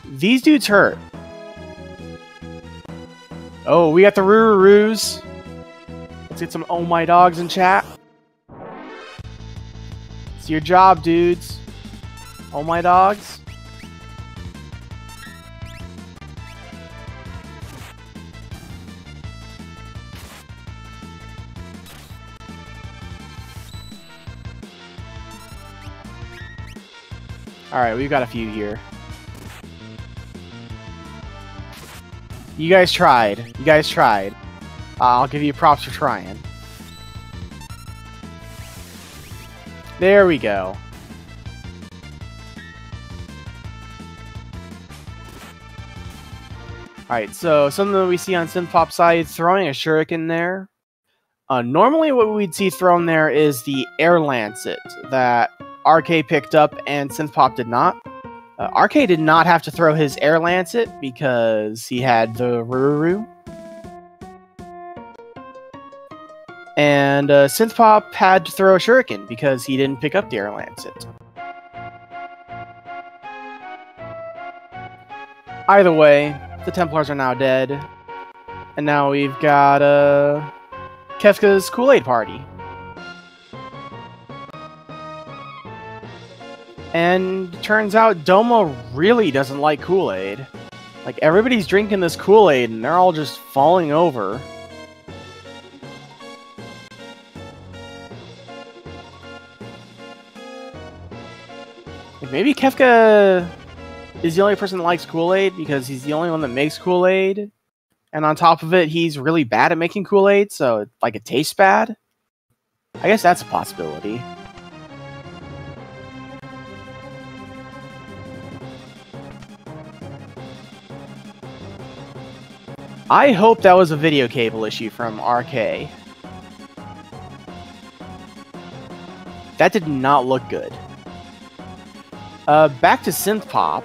These dudes hurt. Oh, we got the Rururus. Let's get some oh my dogs in chat. It's your job, dudes. Oh my dogs. Alright, we've got a few here. You guys tried. You guys tried. I'll give you props for trying. There we go. Alright, so something that we see on Synthpop's side, throwing a shuriken there. Normally what we'd see thrown there is the Air Lancet that RK picked up and Synthpop did not. RK did not have to throw his Air Lancet because he had the Ruru. And Synthpop had to throw a shuriken because he didn't pick up the Air Lancet. Either way, the Templars are now dead. And now we've got Kefka's Kool-Aid party. And turns out Doma really doesn't like Kool-Aid. Like, everybody's drinking this Kool-Aid and they're all just falling over. Like, maybe Kefka is the only person that likes Kool-Aid because he's the only one that makes Kool-Aid. And on top of it, he's really bad at making Kool-Aid, so like it tastes bad. I guess that's a possibility. I hope that was a video cable issue from RK. That did not look good. Back to Synthpop.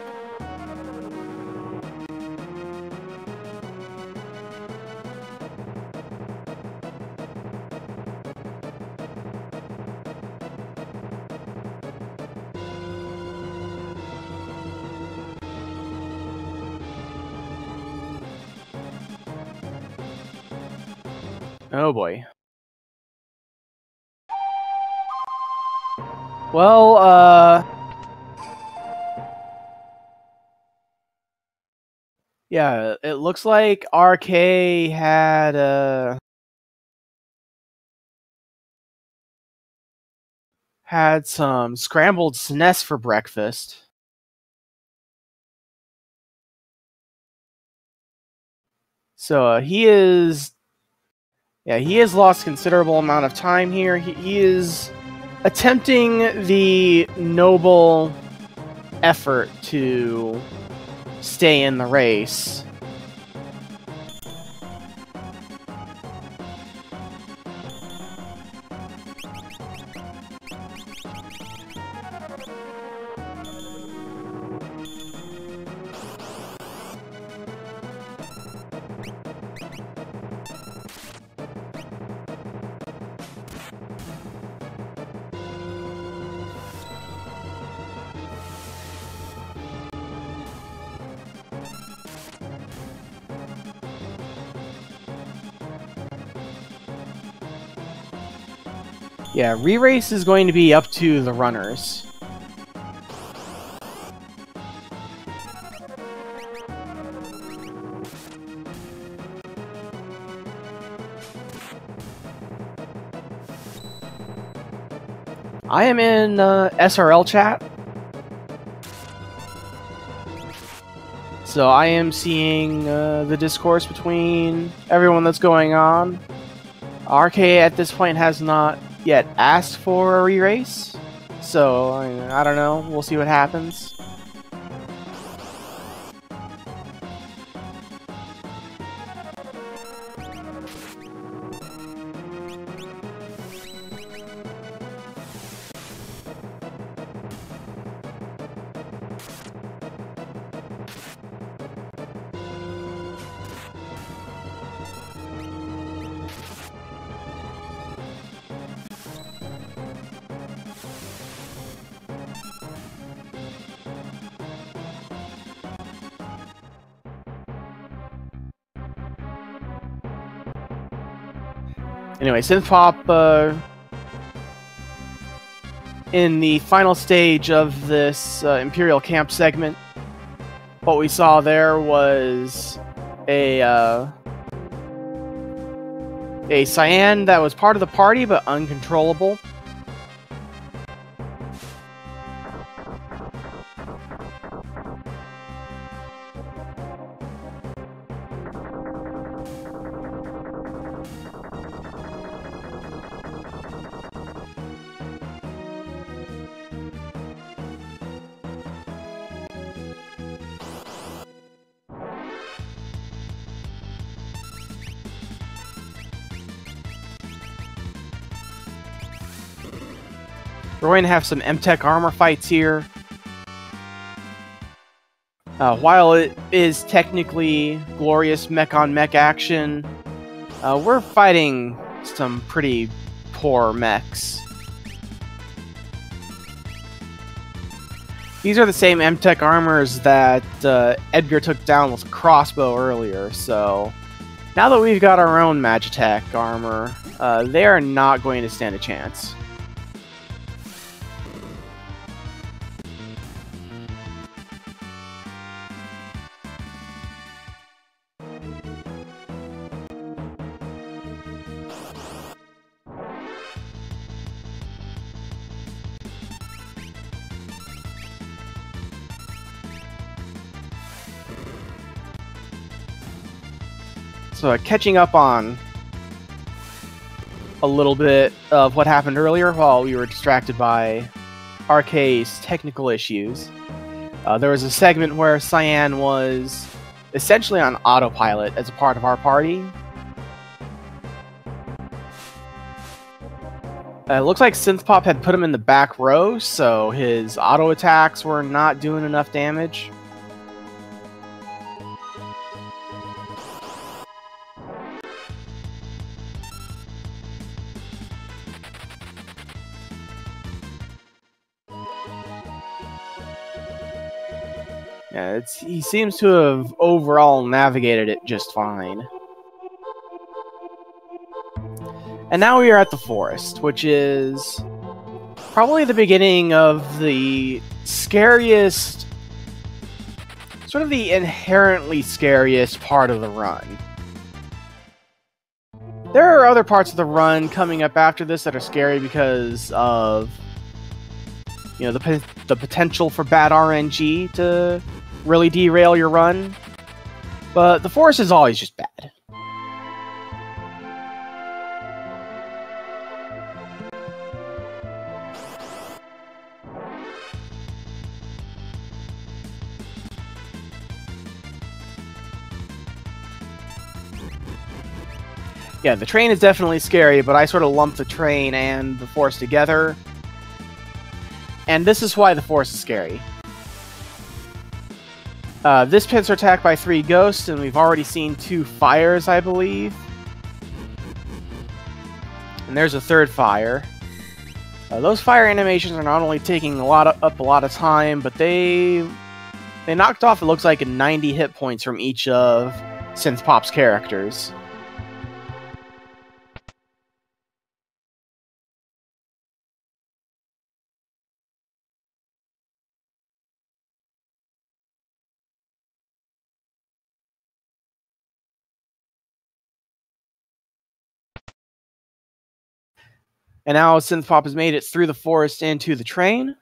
Oh boy. Well, yeah, it looks like RK had some scrambled SNES for breakfast. So he has lost considerable amount of time here. He is attempting the noble effort to stay in the race. Yeah, re-race is going to be up to the runners. I am in SRL chat. So I am seeing the discourse between everyone that's going on. RK at this point has not yet asked for a re-race, so I don't know. We'll see what happens. Anyway, synthpop in the final stage of this Imperial Camp segment. What we saw there was a cyan that was part of the party but uncontrollable. We're going to have some M-Tech armor fights here. While it is technically glorious mech-on-mech action, we're fighting some pretty poor mechs. These are the same M-Tech armors that Edgar took down with a crossbow earlier, so now that we've got our own Magitech armor, they are not going to stand a chance. So catching up on a little bit of what happened earlier while we were distracted by RK's technical issues. There was a segment where Cyan was essentially on autopilot as a part of our party. It looks like Synthpop had put him in the back row, so his auto attacks were not doing enough damage. Yeah, he seems to have overall navigated it just fine. And now we are at the forest, which is probably the beginning of the scariest, sort of the inherently scariest part of the run. There are other parts of the run coming up after this that are scary because of, you know, the potential for bad RNG to really derail your run, but the forest is always just bad. Yeah, the train is definitely scary, but I sort of lumped the train and the forest together, and this is why the forest is scary. This pits are attacked by 3 ghosts, and we've already seen 2 fires, I believe. And there's a 3rd fire. Those fire animations are not only taking up a lot of time, but they knocked off, it looks like, 90 hit points from each of Synthpop's characters. And now Synthpop has made it through the forest into the train.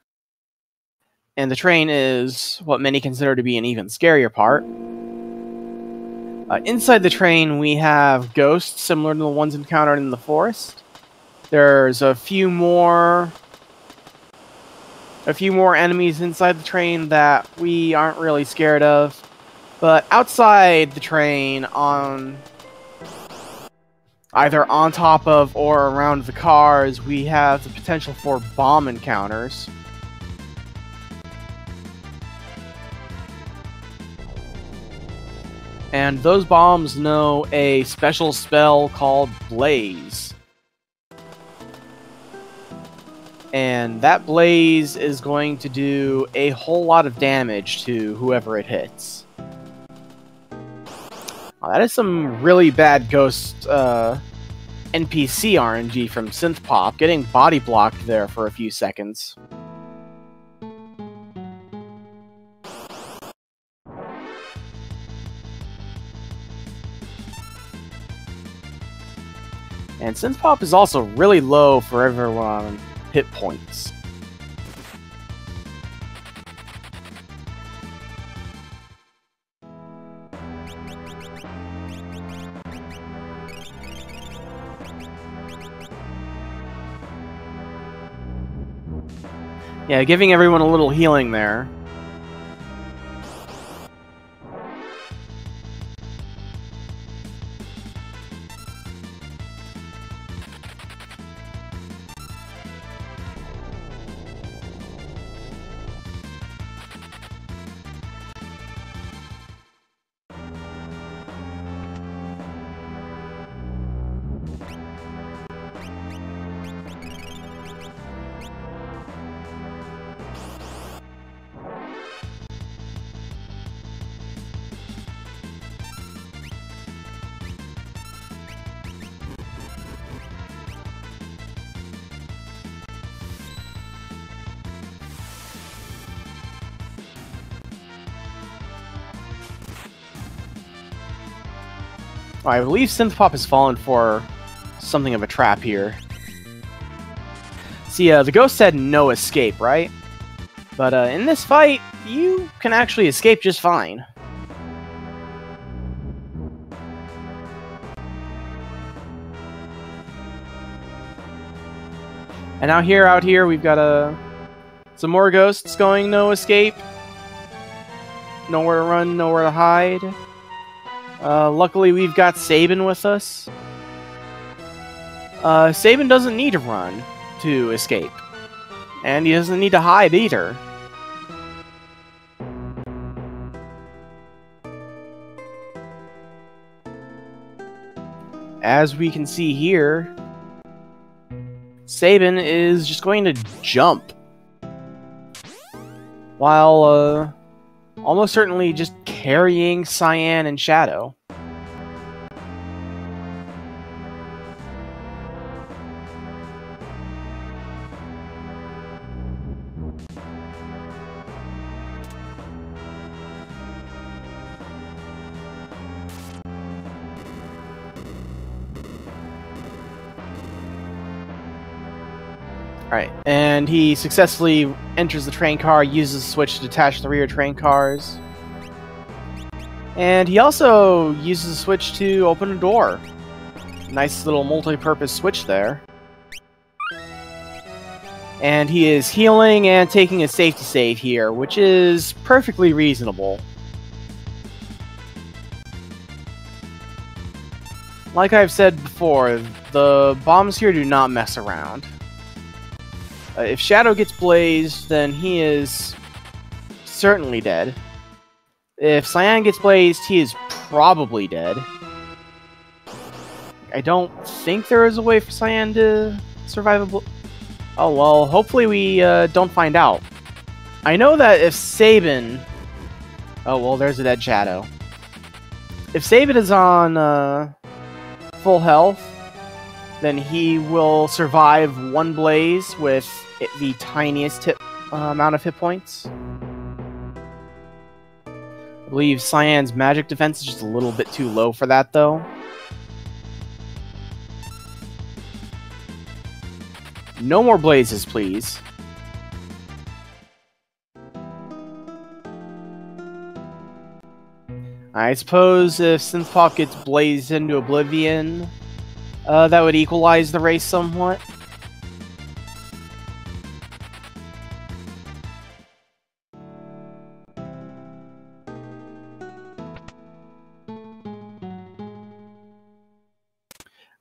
And the train is what many consider to be an even scarier part. Inside the train, we have ghosts similar to the ones encountered in the forest. There's a few more enemies inside the train that we aren't really scared of. But outside the train, either on top of or around the cars, we have the potential for bomb encounters. And those bombs know a special spell called Blaze. And that Blaze is going to do a whole lot of damage to whoever it hits. That is some really bad ghost NPC RNG from Synthpop, getting body blocked there for a few seconds. And Synthpop is also really low for everyone on hit points. Yeah, giving everyone a little healing there. I believe Synthpop has fallen for something of a trap here. See, the ghost said no escape, right? But in this fight, you can actually escape just fine. And now out here, we've got some more ghosts going no escape. Nowhere to run, nowhere to hide. Luckily, we've got Sabin with us. Sabin doesn't need to run to escape. And he doesn't need to hide either. As we can see here, Sabin is just going to jump. While, almost certainly just carrying Cyan and Shadow. Alright, and he successfully enters the train car, uses the switch to detach the rear train cars. And he also uses the switch to open a door. Nice little multi-purpose switch there. And he is healing and taking a safety save here, which is perfectly reasonable. Like I've said before, the bombs here do not mess around. If Shadow gets blazed, then he is certainly dead. If Cyan gets blazed, he is probably dead. I don't think there is a way for Cyan to survive a oh, well, hopefully we don't find out. I know that if Sabin... Oh, well, there's a dead Shadow. If Sabin is on full health, then he will survive one blaze with the tiniest amount of hit points. I believe Cyan's magic defense is just a little bit too low for that, though. No more blazes, please. I suppose if Synthpop gets blazed into oblivion, that would equalize the race somewhat.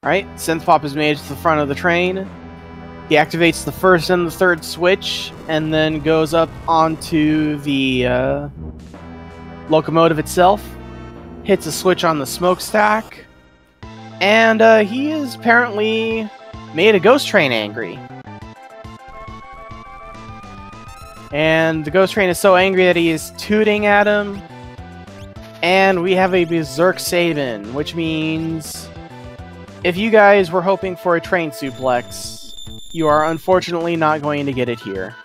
Alright, Synthpop has made it to the front of the train. He activates the first and the third switch, and then goes up onto the locomotive itself. Hits a switch on the smokestack. And he has apparently made a ghost train angry. And the ghost train is so angry that he is tooting at him. And we have a Berserk Sabin, which means if you guys were hoping for a train suplex, you are unfortunately not going to get it here.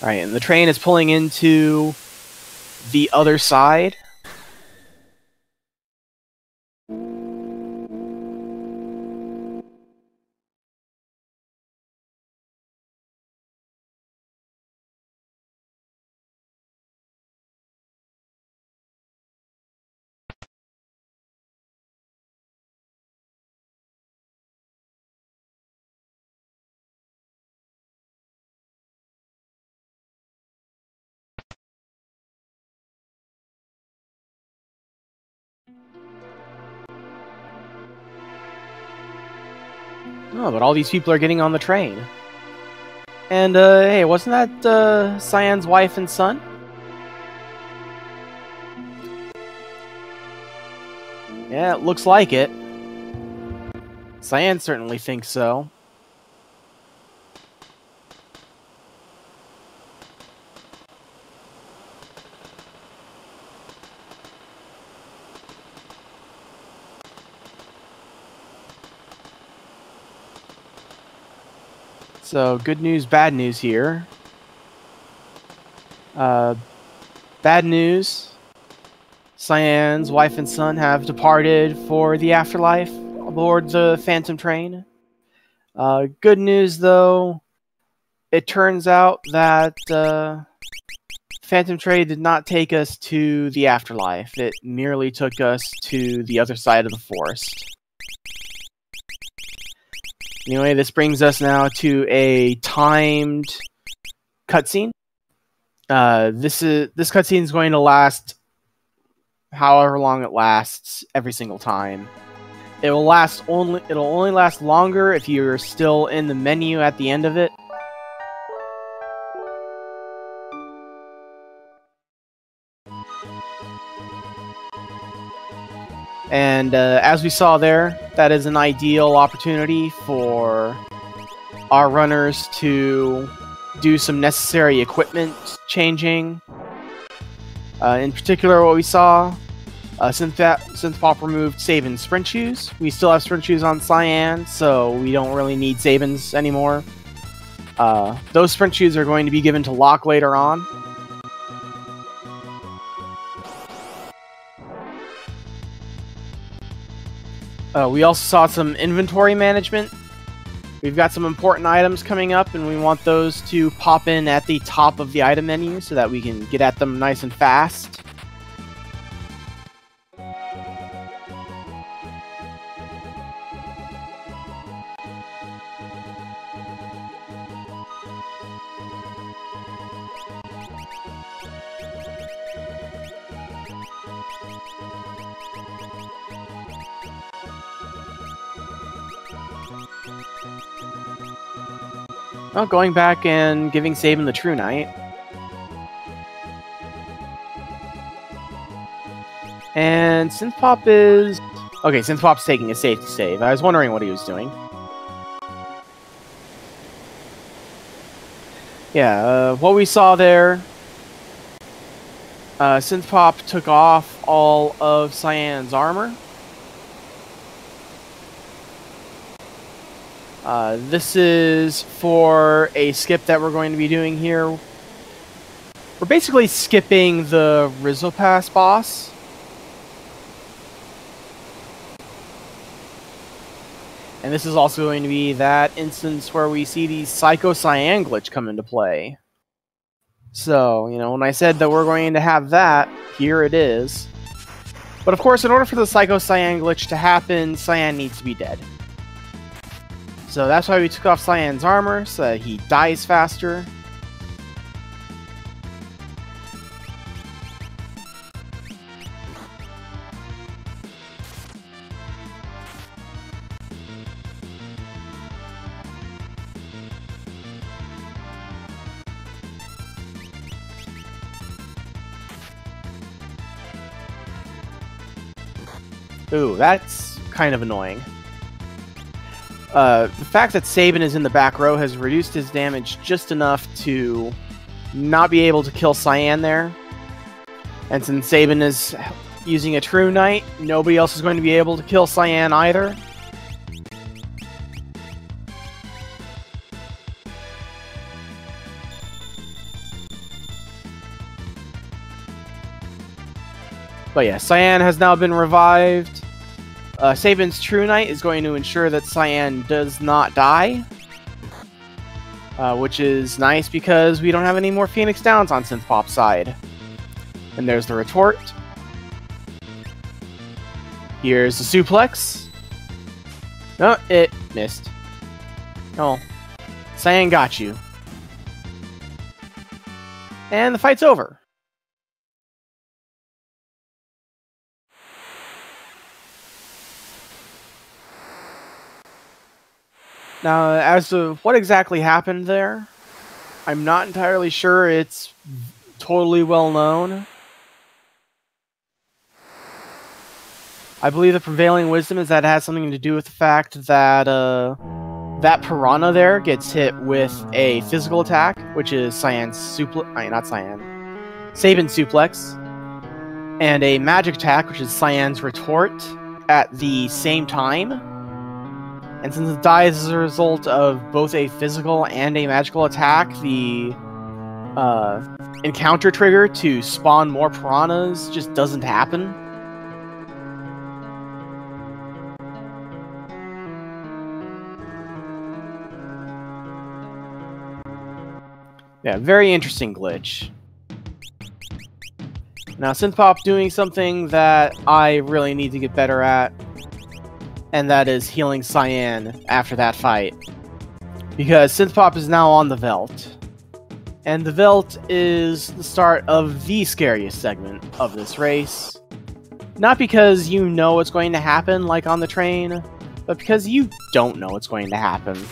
Alright, and the train is pulling into the other side. Oh, but all these people are getting on the train. And, hey, wasn't that, Cyan's wife and son? Yeah, it looks like it. Cyan certainly thinks so. So, good news, bad news here. Bad news. Cyan's wife and son have departed for the afterlife aboard the Phantom train. Good news, though, it turns out that Phantom train did not take us to the afterlife. It merely took us to the other side of the forest. Anyway, this brings us now to a timed cutscene. This cutscene is going to last however long it lasts every single time. It'll only last longer if you're still in the menu at the end of it. And as we saw there, that is an ideal opportunity for our runners to do some necessary equipment changing. In particular, what we saw, Synthpop removed Sabin's sprint shoes. We still have sprint shoes on Cyan, so we don't really need Sabin's anymore. Those sprint shoes are going to be given to Locke later on. We also saw some inventory management. We've got some important items coming up, and we want those to pop in at the top of the item menu so that we can get at them nice and fast. Well, going back and giving Sabin the True Knight. And Synthpop is... Okay, Synthpop's taking a safety save. I was wondering what he was doing. Yeah, what we saw there Synthpop took off all of Cyan's armor. This is for a skip that we're going to be doing here. We're basically skipping the Rizzopass boss. And this is also going to be that instance where we see the Psycho Cyan glitch come into play. So, you know, when I said that we're going to have that, here it is. But of course, in order for the Psycho Cyan glitch to happen, Cyan needs to be dead. So that's why we took off Cyan's armor, so that he dies faster. Ooh, that's kind of annoying. The fact that Sabin is in the back row has reduced his damage just enough to not be able to kill Cyan there. And since Sabin is using a True Knight, nobody else is going to be able to kill Cyan either. But yeah, Cyan has now been revived. Sabin's True Knight is going to ensure that Cyan does not die. Which is nice because we don't have any more Phoenix Downs on Synthpop's side. And there's the retort. Here's the suplex. No, it missed. Oh, Cyan got you. And the fight's over. Now, as to what exactly happened there, I'm not entirely sure it's totally well known. I believe the prevailing wisdom is that it has something to do with the fact that that piranha there gets hit with a physical attack, which is Sabin's suplex, and a magic attack, which is Cyan's retort, at the same time. And since it dies as a result of both a physical and a magical attack, the encounter trigger to spawn more piranhas just doesn't happen. Yeah, very interesting glitch. Now, Synthpop doing something that I really need to get better at, and that is healing Cyan after that fight. Because Synthpop is now on the Veld. And the Veld is the start of the scariest segment of this race. Not because you know what's going to happen, like on the train, but because you don't know what's going to happen.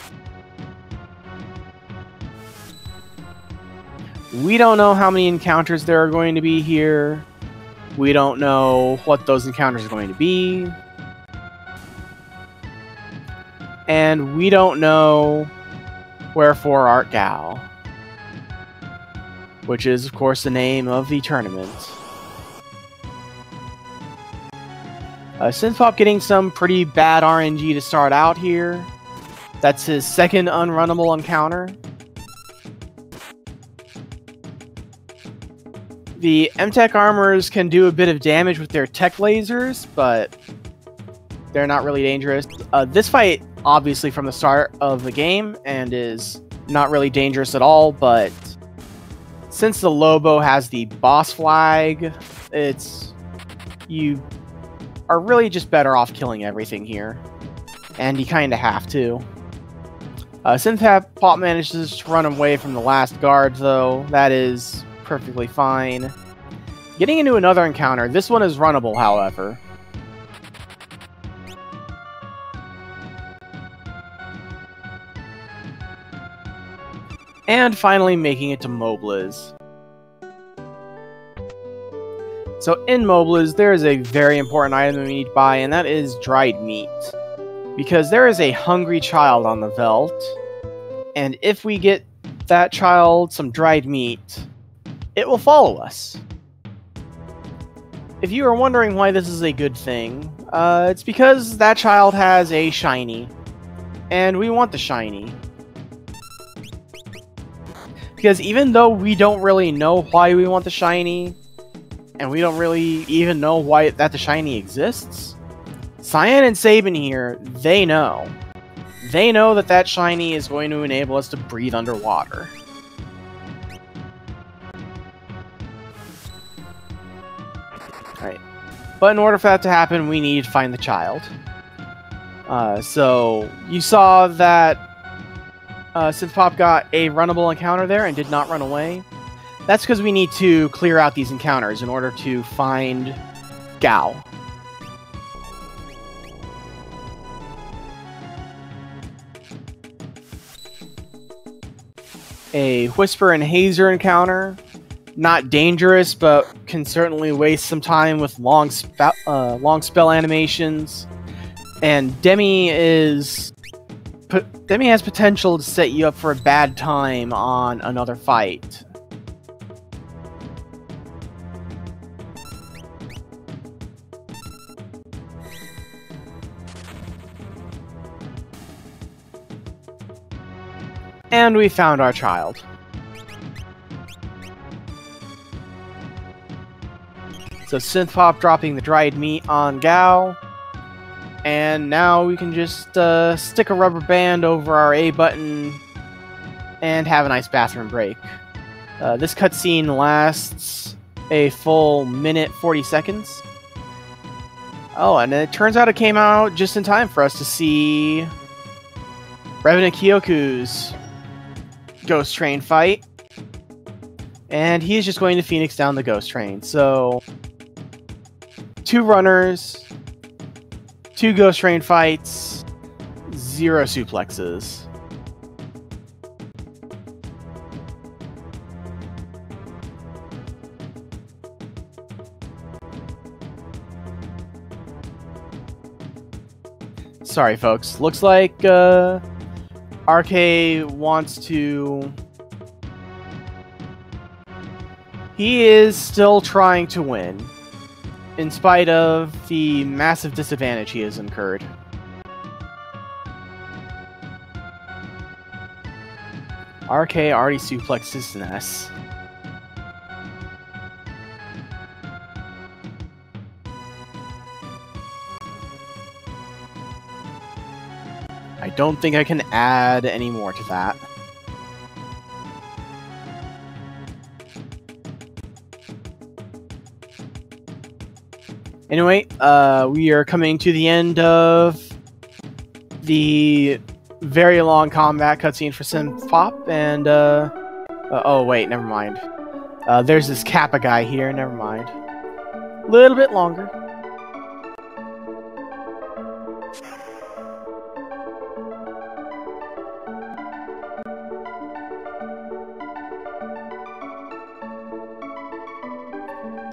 We don't know how many encounters there are going to be here. We don't know what those encounters are going to be. And we don't know wherefore art thou, which is, of course, the name of the tournament. Synthpop getting some pretty bad RNG to start out here. That's his second unrunnable encounter. The M-Tech armors can do a bit of damage with their tech lasers, but they're not really dangerous. This fight, obviously from the start of the game, and is not really dangerous at all, but since the Lobo has the boss flag, you are really just better off killing everything here. And you kind of have to. Synthpop manages to run away from the last guard, though. That is perfectly fine. Getting into another encounter. This one is runnable, however. And finally making it to Mobliz. So in Mobliz, there is a very important item we need to buy, and that is dried meat. Because there is a hungry child on the Veld, and if we get that child some dried meat, it will follow us. if you are wondering why this is a good thing, it's because that child has a shiny. And we want the shiny. Because even though we don't really know why we want the shiny, and we don't really even know why that the shiny exists, Cyan and Sabin here, they know. They know that that shiny is going to enable us to breathe underwater. Right. But in order for that to happen, we need to find the child. So, you saw that Synthpop got a runnable encounter there and did not run away. That's because we need to clear out these encounters in order to find Gao. A Whisper and Hazer encounter. Not dangerous, but can certainly waste some time with long spell animations. And Demi has potential to set you up for a bad time on another fight. And we found our child. So Synthpop dropping the dried meat on Gao. And now we can just stick a rubber band over our A button and have a nice bathroom break. This cutscene lasts a full minute 40 seconds. Oh, and it turns out it came out just in time for us to see revenantkioku's Ghost Train fight. And he's just going to Phoenix down the Ghost Train. So, 2 runners, 2 Ghost Train fights, 0 suplexes. Sorry, folks. Looks like RK wants to... He is still trying to win, in spite of the massive disadvantage he has incurred. RK already suplexed his Ness. I don't think I can add any more to that. Anyway, we are coming to the end of the very long combat cutscene for Synthpop, and, oh wait, never mind. There's this Kappa guy here, never mind. A little bit longer.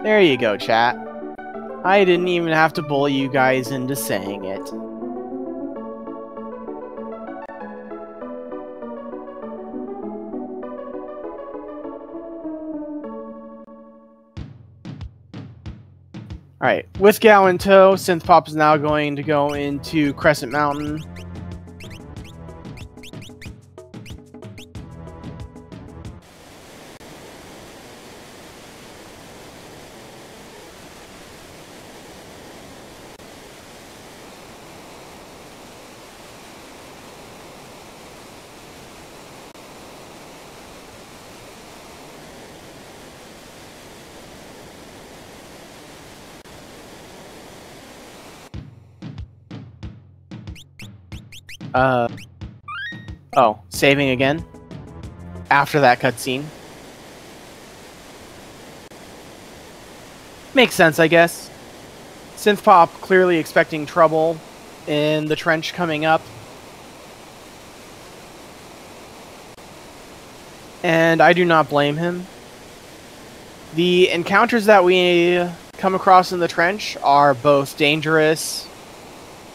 There you go, chat. I didn't even have to bully you guys into saying it. Alright, with Gao in tow, Synthpop is now going to go into Crescent Mountain. Oh, saving again? After that cutscene. Makes sense, I guess. Synthpop clearly expecting trouble in the trench coming up. And I do not blame him. The encounters that we come across in the trench are both dangerous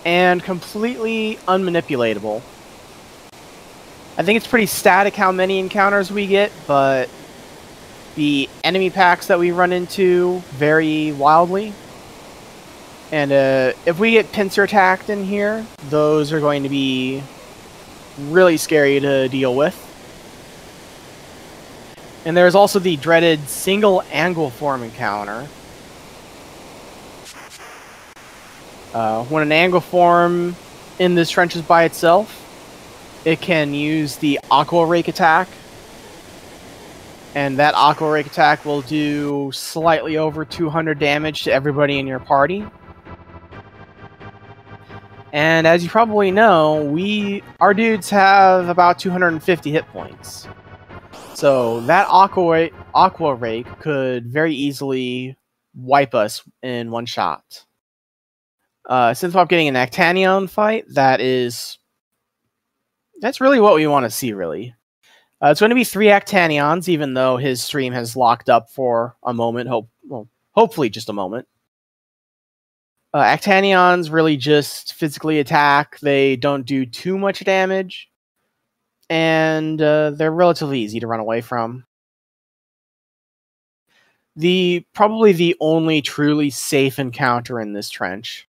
and completely unmanipulatable. I think it's pretty static how many encounters we get, but the enemy packs that we run into very wildly. And if we get pincer attacked in here, those are going to be really scary to deal with. And there's also the dreaded single angle form encounter. When an angle form in this trench is by itself, it can use the Aqua Rake attack. And that Aqua Rake attack will do slightly over 200 damage to everybody in your party. And as you probably know, our dudes have about 250 hit points. So that Aqua Rake could very easily wipe us in one shot. Synthpop getting an Actanion fight, that's really what we want to see, really. It's going to be 3 Actanions, even though his stream has locked up for a moment. Hopefully just a moment. Actanions really just physically attack. They don't do too much damage. And they're relatively easy to run away from. Probably the only truly safe encounter in this trench.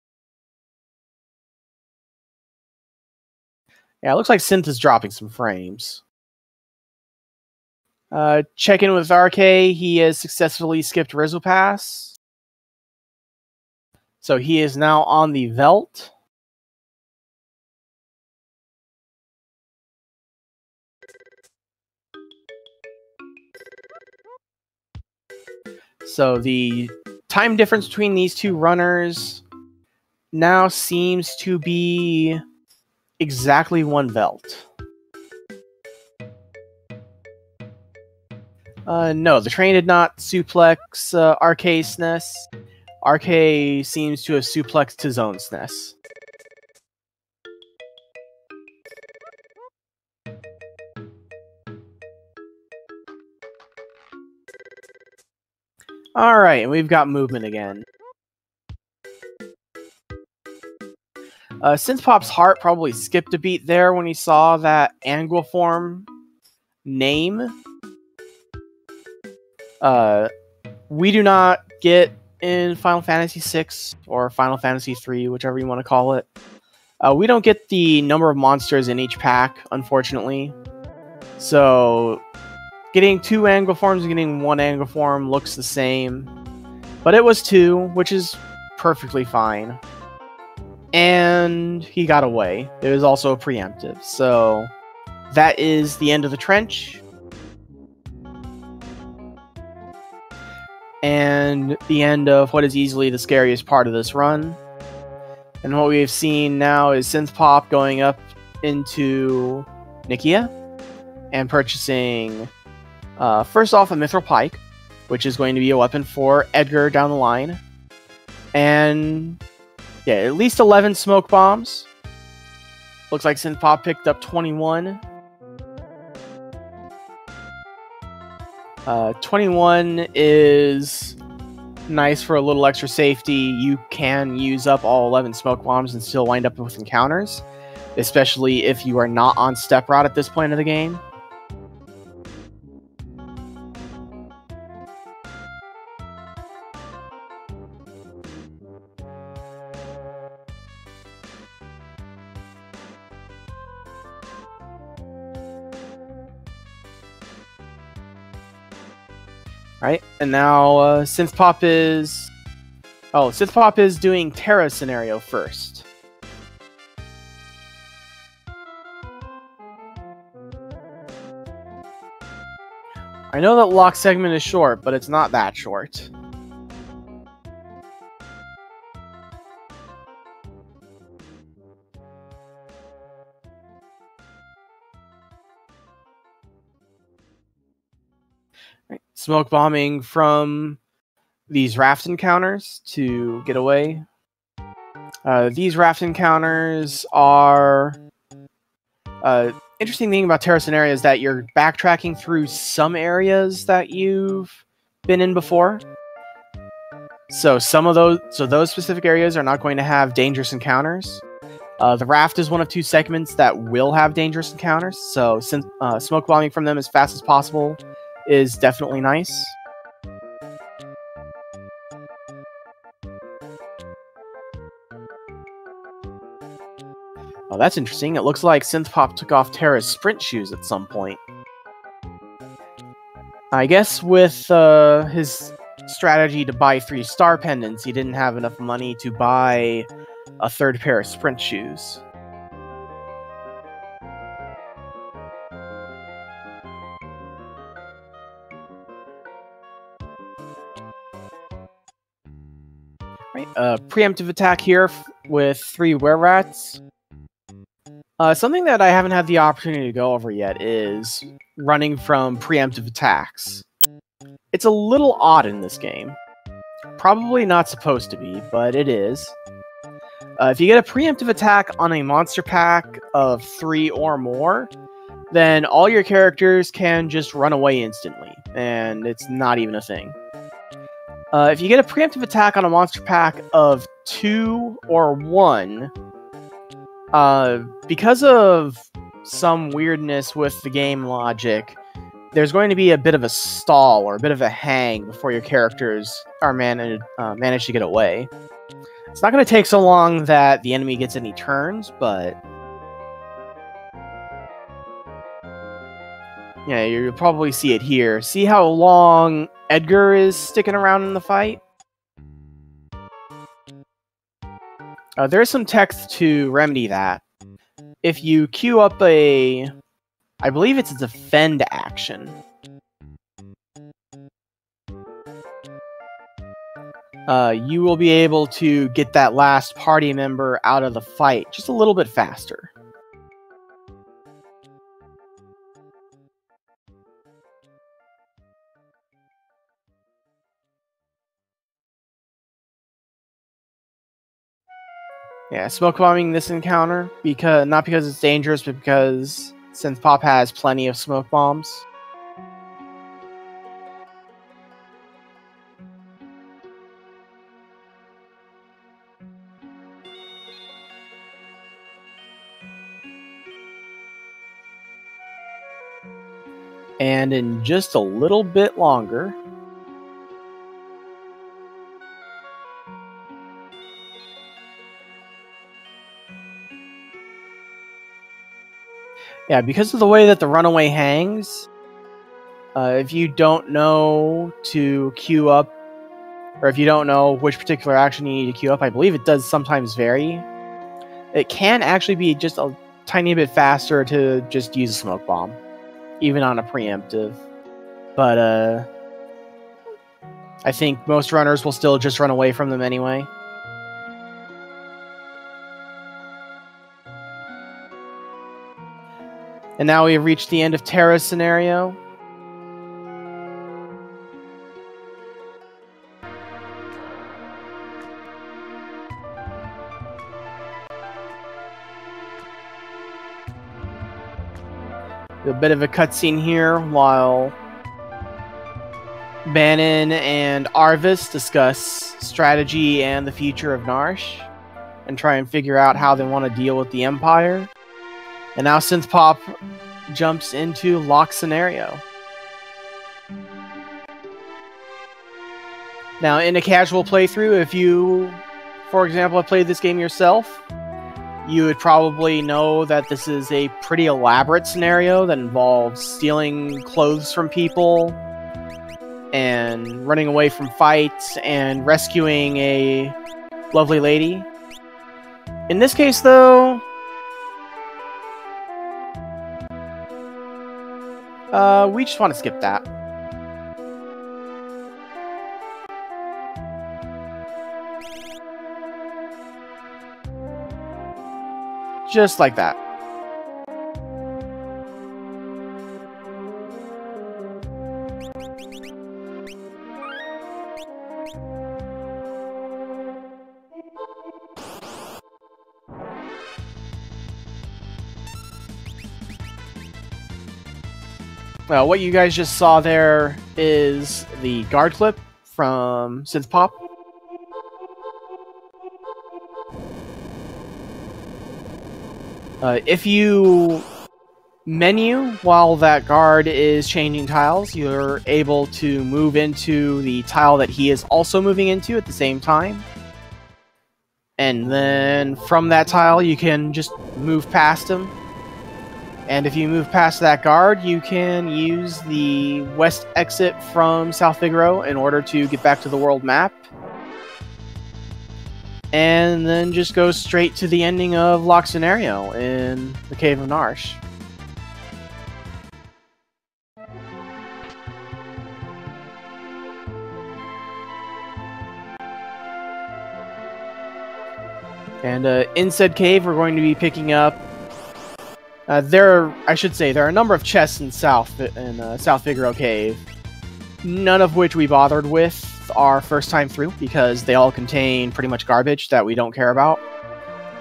Yeah, it looks like Synth is dropping some frames. Check in with RK. He has successfully skipped Rizzle Pass. So he is now on the Velt. So the time difference between these two runners now seems to be exactly 1 Velt. No, the train did not suplex RK's SNES. RK seems to have suplexed his own SNES. Alright, and we've got movement again. Synthpop's heart probably skipped a beat there when he saw that angle form name. We do not get in Final Fantasy VI or Final Fantasy III, whichever you want to call it. We don't get the number of monsters in each pack, unfortunately. So getting 2 angle forms and getting 1 angle form looks the same. But it was 2, which is perfectly fine. And he got away. It was also a preemptive. So that is the end of the trench. And the end of what is easily the scariest part of this run. And what we've seen now is Synthpop going up into Nikia and purchasing, first off, a Mithril Pike, which is going to be a weapon for Edgar down the line. And yeah, at least 11 smoke bombs. Looks like Synthpop picked up 21. 21 is nice for a little extra safety. You can use up all 11 smoke bombs and still wind up with encounters, especially if you are not on step route at this point of the game. Right, and now Synthpop is doing Terra scenario first. I know that lock segment is short, but it's not that short. Right. Smoke bombing from these raft encounters to get away. These raft encounters are... interesting thing about Terra Scenario is that you're backtracking through some areas that you've been in before. So those specific areas are not going to have dangerous encounters. The raft is one of 2 segments that will have dangerous encounters, so smoke bombing from them as fast as possible is definitely nice. Oh, that's interesting. It looks like Synthpop took off Terra's sprint shoes at some point. I guess with his strategy to buy 3 star pendants, he didn't have enough money to buy a 3rd pair of sprint shoes. Right, preemptive attack here with 3 were-rats. Something that I haven't had the opportunity to go over yet is running from preemptive attacks. It's a little odd in this game. Probably not supposed to be, but it is. If you get a preemptive attack on a monster pack of 3 or more, then all your characters can just run away instantly, and it's not even a thing. If you get a preemptive attack on a monster pack of 2 or 1, because of some weirdness with the game logic, there's going to be a bit of a stall or a bit of a hang before your characters are manage to get away. It's not going to take so long that the enemy gets any turns, but yeah, you'll probably see it here. See how long Edgar is sticking around in the fight? There's some text to remedy that. If you queue up I believe it's a defend action. You will be able to get that last party member out of the fight just a little bit faster. Yeah, smoke bombing this encounter, not because it's dangerous, but because Synthpop has plenty of smoke bombs. And in just a little bit longer, yeah, because of the way that the runaway hangs, if you don't know to queue up, or if you don't know which particular action you need to queue up, I believe it does sometimes vary. It can actually be just a tiny bit faster to just use a smoke bomb, even on a preemptive. But I think most runners will still just run away from them anyway. And now we have reached the end of Terra's scenario. A bit of a cutscene here while Bannon and Arvis discuss strategy and the future of Narshe and try and figure out how they want to deal with the Empire. And now Synthpop jumps into lock scenario. Now, in a casual playthrough, if you, for example, have played this game yourself, you would probably know that this is a pretty elaborate scenario that involves stealing clothes from people and running away from fights and rescuing a lovely lady. In this case, though, we just want to skip that. Just like that. Well, what you guys just saw there is the guard clip from Synthpop. If you menu while that guard is changing tiles, you're able to move into the tile that he is also moving into at the same time. And then from that tile, you can just move past him. And if you move past that guard, you can use the west exit from South Figaro in order to get back to the world map. And then just go straight to the ending of Lock Scenario in the Cave of Narshe. And in said cave, we're going to be picking up. There are a number of chests in South Figaro Cave, none of which we bothered with our first time through because they all contain pretty much garbage that we don't care about.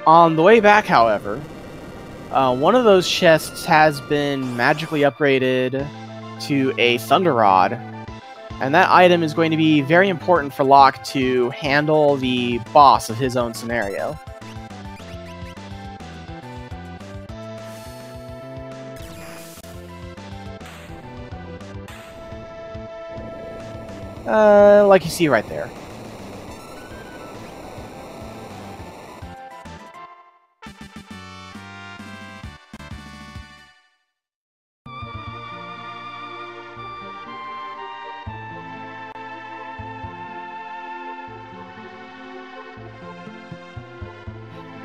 On the way back, however, one of those chests has been magically upgraded to a Thunder Rod, and that item is going to be very important for Locke to handle the boss of his own scenario. Like you see right there.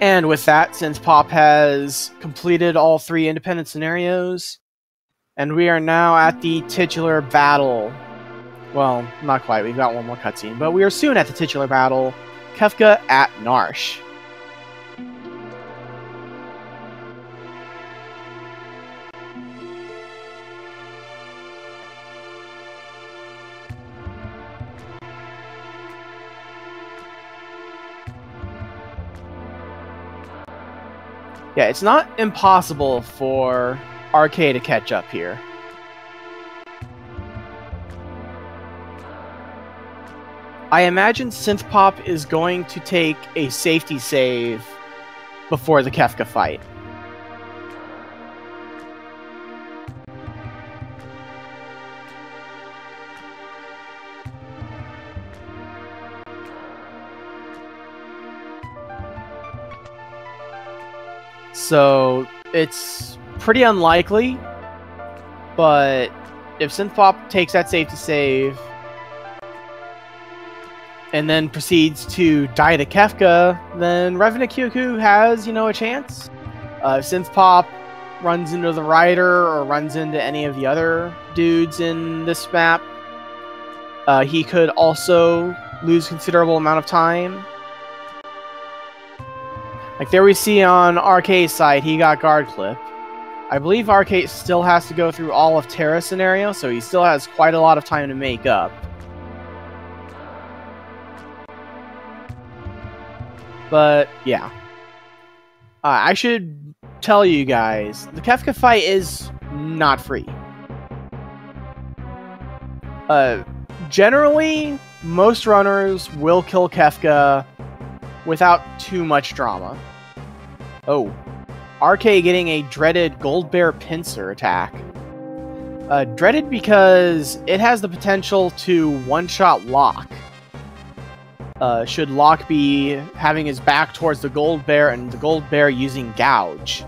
And with that, since Pop has completed all 3 independent scenarios, and we are now at the titular battle. Well, not quite, we've got one more cutscene, but we are soon at the titular battle, Kefka at Narshe. Yeah, it's not impossible for RK to catch up here. I imagine Synthpop is going to take a safety save before the Kefka fight. So it's pretty unlikely, but if Synthpop takes that safety save and then proceeds to die to Kefka, then revenantkioku has, a chance. If Synthpop runs into the Rider or runs into any of the other dudes in this map, he could also lose considerable amount of time. Like there we see on RK's side, he got guard clip. I believe RK still has to go through all of Terra's scenario, so he still has quite a lot of time to make up. But, yeah. I should tell you guys, the Kefka fight is not free. Generally, most runners will kill Kefka without too much drama. Oh, RK getting a dreaded Gold Bear Pincer attack. Dreaded because it has the potential to one-shot Locke. Should Locke be having his back towards the Gold Bear and the Gold Bear using Gouge.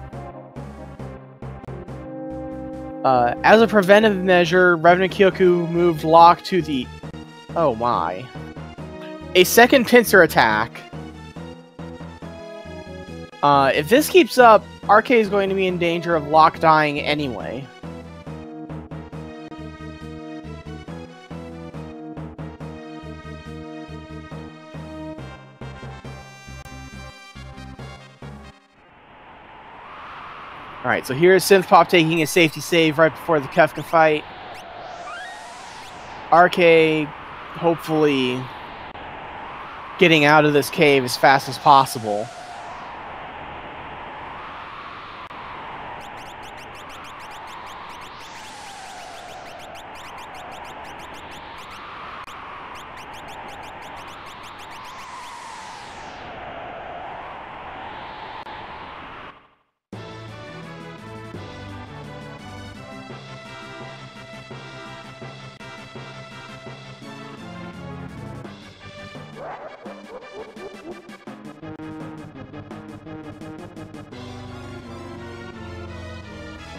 As a preventive measure, revenantkioku moved Locke to the... Oh my. A second pincer attack. If this keeps up, RK is going to be in danger of Locke dying anyway. Alright, so here's Synthpop taking a safety save right before the Kefka fight. RK hopefully getting out of this cave as fast as possible.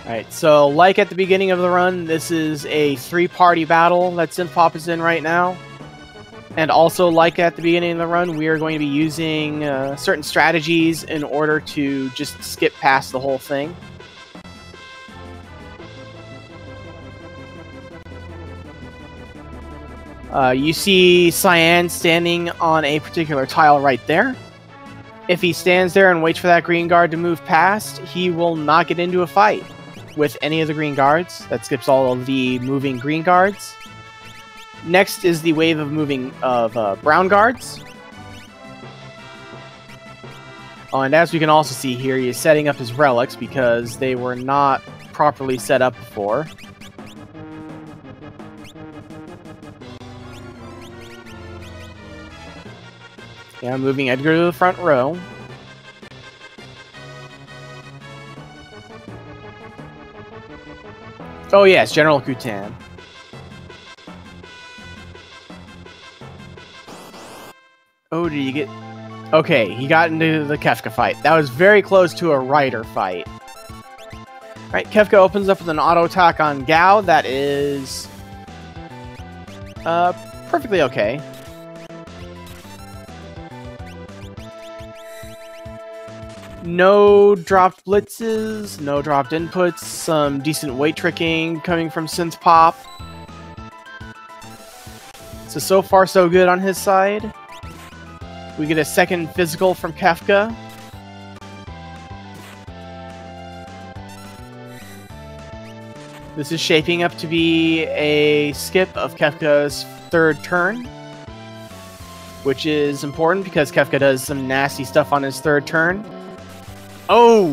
Alright, so like at the beginning of the run, this is a 3-party battle that Synthpop is in right now. And also, like at the beginning of the run, we are going to be using certain strategies in order to just skip past the whole thing. You see Cyan standing on a particular tile right there. If he stands there and waits for that green guard to move past, he will not get into a fight with any of the green guards. That skips all of the moving green guards. Next is the wave of brown guards. Oh, and as we can also see here, he is setting up his relics because they were not properly set up before. Yeah, moving Edgar to the front row. Oh yes, General Kutan. Oh, did you get... Okay, he got into the Kefka fight. That was very close to a Rider fight. Right, Kefka opens up with an auto attack on Gao. That is... perfectly okay. No dropped blitzes, no dropped inputs, some decent weight tricking coming from Synthpop. So far so good on his side. We get a second physical from Kefka. This is shaping up to be a skip of Kefka's third turn, which is important because Kefka does some nasty stuff on his third turn. Oh!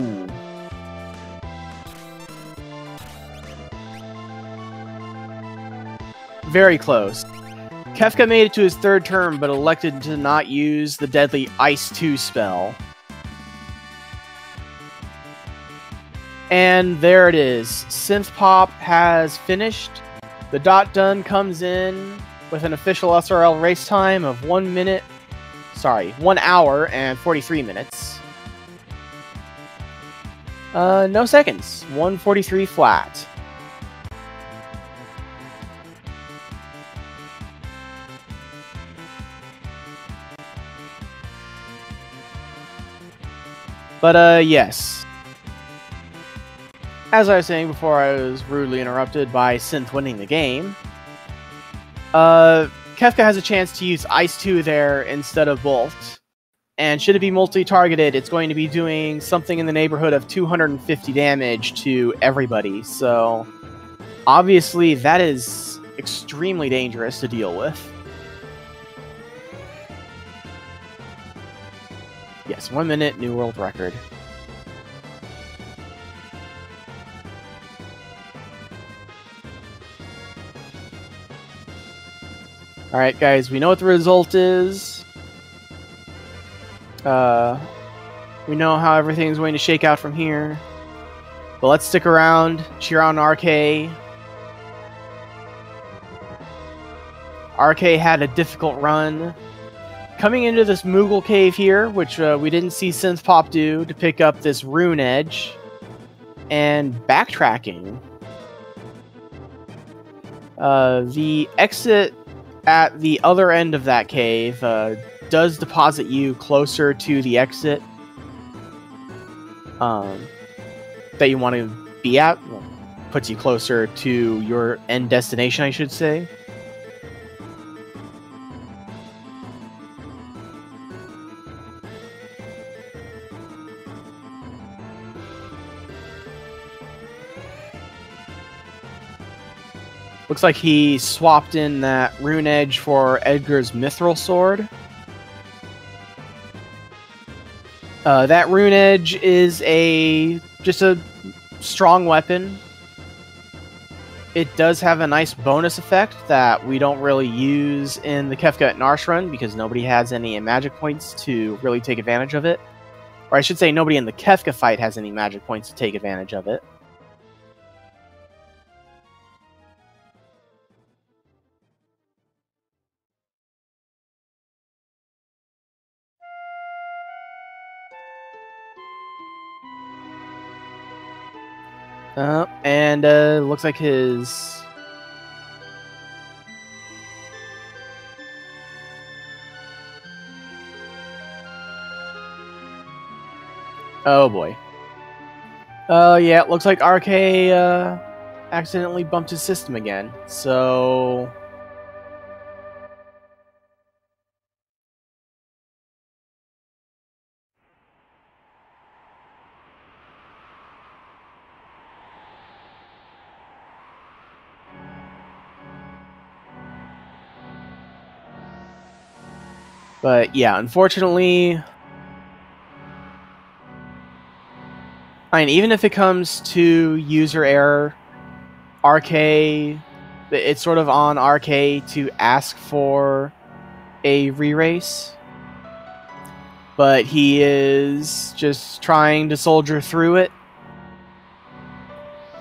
Very close. Kefka made it to his third turn, but elected to not use the deadly Ice 2 spell. And there it is. Synthpop has finished. The dot done comes in with an official SRL race time of 1 hour and 43 minutes. No seconds. 1:43 flat. But, yes. As I was saying before I was rudely interrupted by Synth winning the game, Kefka has a chance to use Ice 2 there instead of Bolt. And should it be multi-targeted, it's going to be doing something in the neighborhood of 250 damage to everybody. So, obviously, that is extremely dangerous to deal with. Yes, 1 minute, new world record. Alright, guys, we know what the result is. We know how everything's going to shake out from here. But let's stick around, cheer on RK. RK had a difficult run. Coming into this Moogle cave here, which we didn't see Synthpop do, to pick up this Rune Edge. And backtracking. The exit at the other end of that cave does deposit you closer to the exit that you want to be at. Well, puts you closer to your end destination, I should say. Looks like he swapped in that Rune Edge for Edgar's Mithril Sword. That Rune Edge is just a strong weapon. It does have a nice bonus effect that we don't really use in the Kefka at Narshe run because nobody has any magic points to really take advantage of it. Or I should say nobody in the Kefka fight has any magic points to take advantage of it. And looks like his... Oh boy. Yeah, it looks like RK accidentally bumped his system again. So... But yeah, unfortunately... I mean, even if it comes to user error, RK... It's sort of on RK to ask for a re-race. But he is just trying to soldier through it.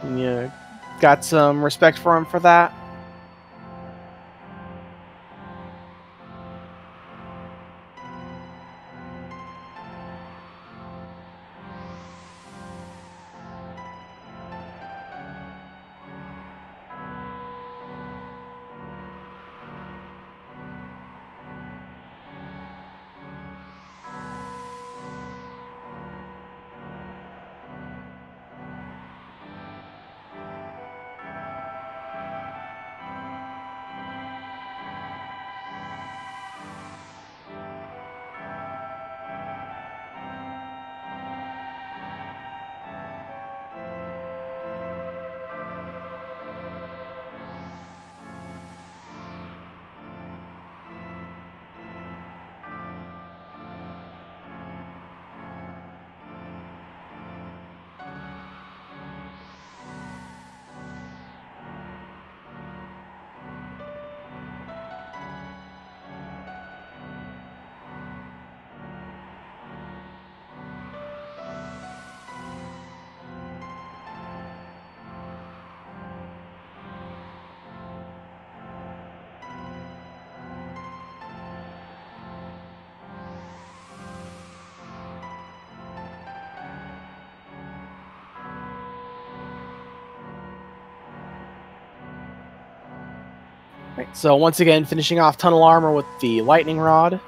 And you got some respect for him for that. Right, so once again, finishing off Tunnel Armor with the Lightning Rod.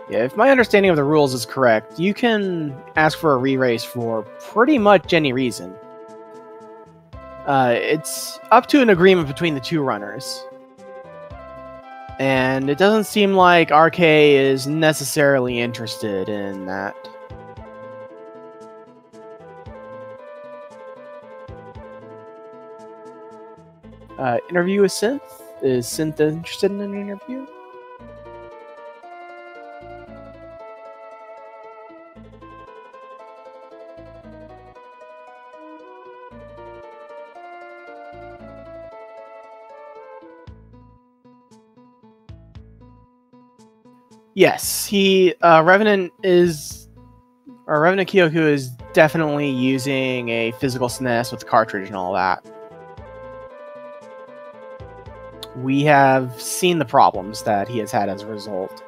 Yeah, if my understanding of the rules is correct, you can ask for a re-race for pretty much any reason. It's up to an agreement between the two runners. And it doesn't seem like RK is necessarily interested in that. Interview with Synth? Is Synth interested in an interview? Yes, Revenant Kioku is definitely using a physical SNES with the cartridge and all that. we have seen the problems that he has had as a result.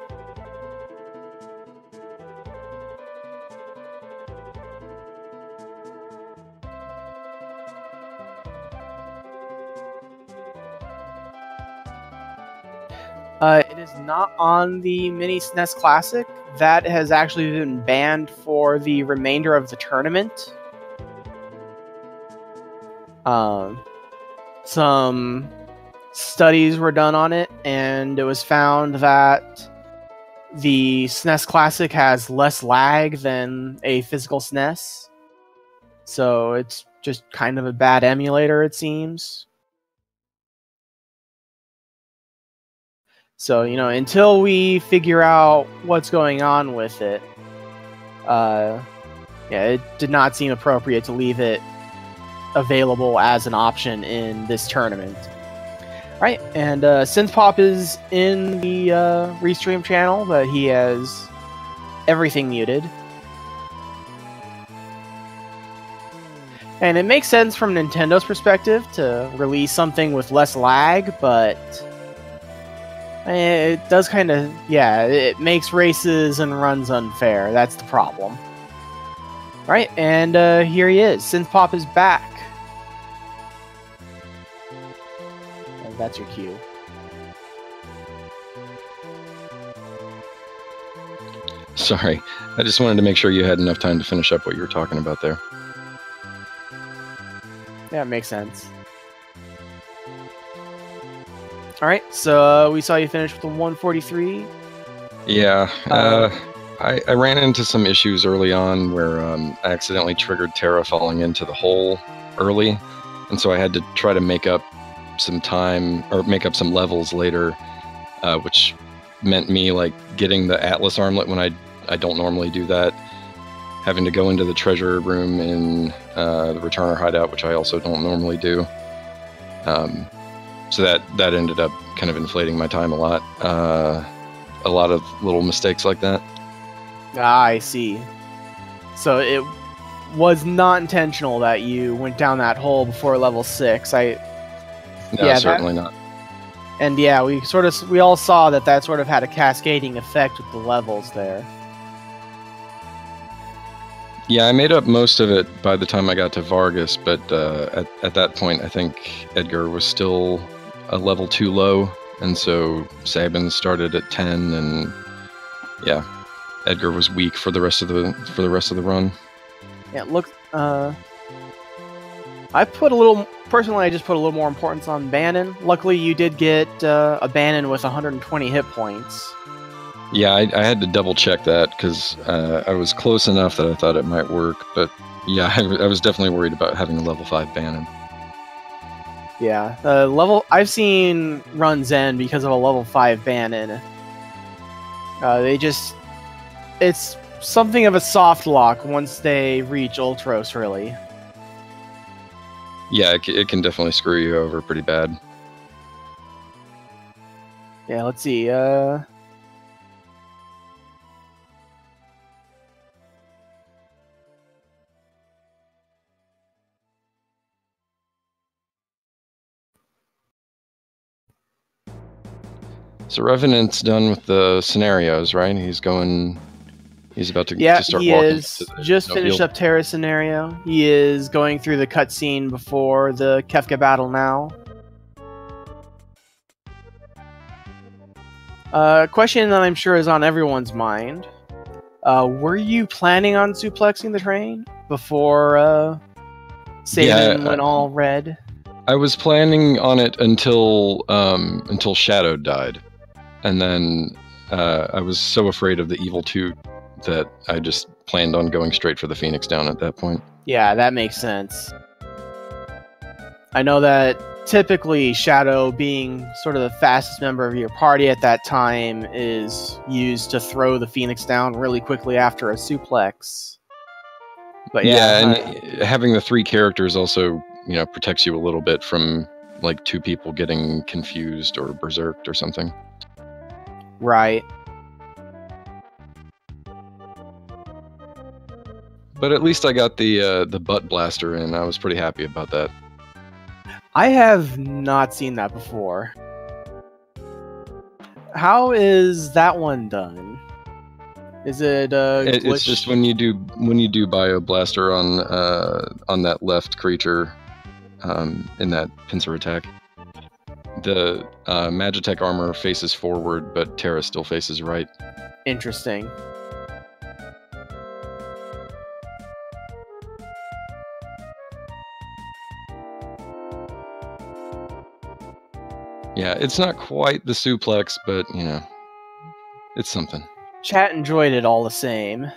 It is not on the Mini SNES Classic. That has actually been banned for the remainder of the tournament. Some studies were done on it, and it was found that the SNES Classic has less lag than a physical SNES. So it's just kind of a bad emulator, it seems. So, you know, until we figure out what's going on with it, yeah, it did not seem appropriate to leave it available as an option in this tournament. Right, and Synthpop is in the Restream channel, but he has everything muted. And it makes sense from Nintendo's perspective to release something with less lag, but it does kind of, yeah, it makes races and runs unfair. That's the problem. Right, and here he is. Synthpop is back. And that's your cue. Sorry, I just wanted to make sure you had enough time to finish up what you were talking about there. Yeah, it makes sense. Alright, so we saw you finish with the 143. Yeah, I ran into some issues early on where I accidentally triggered Terra falling into the hole early, and so I had to try to make up some time, or make up some levels later, which meant me like getting the Atlas armlet when I don't normally do that, having to go into the treasure room in the Returner hideout, which I also don't normally do. So that ended up kind of inflating my time a lot. A lot of little mistakes like that. Ah, I see. So it was not intentional that you went down that hole before level 6. No, yeah, certainly not. And yeah, we all saw that sort of had a cascading effect with the levels there. Yeah, I made up most of it by the time I got to Vargas, but at that point I think Edgar was still a level too low, and so Sabin started at 10, and yeah, Edgar was weak for the rest of the run. Yeah, look, I just put a little more importance on Bannon. Luckily, you did get a Bannon with 120 hit points. Yeah, I had to double check that because I was close enough that I thought it might work, but yeah, I was definitely worried about having a level 5 Bannon. Yeah, I've seen runs end because of a level 5 Bannon. It's something of a soft lock once they reach Ultros, really. Yeah, it can definitely screw you over pretty bad. Yeah, let's see, So Revenant's done with the scenarios, right? He's about to, yeah, to start he walking. is just finished up Terra scenario. He is going through the cutscene before the Kefka battle now. Question that I'm sure is on everyone's mind. Were you planning on suplexing the train before Sabin went all red? I was planning on it until Shadow died. And then I was so afraid of the Evil Toot that I just planned on going straight for the Phoenix Down at that point. Yeah, that makes sense. I know that typically Shadow, being sort of the fastest member of your party at that time, is used to throw the Phoenix Down really quickly after a suplex. But yeah, and having the 3 characters also, you know, protects you a little bit from like 2 people getting confused or berserked or something. Right. But at least I got the butt blaster in. I was pretty happy about that. I have not seen that before. How is that one done? Is it It's just when you do Bioblaster on that left creature in that pincer attack. The Magitech armor faces forward, but Terra still faces right. Interesting. Yeah, it's not quite the suplex, but you know, it's something. Chat enjoyed it all the same.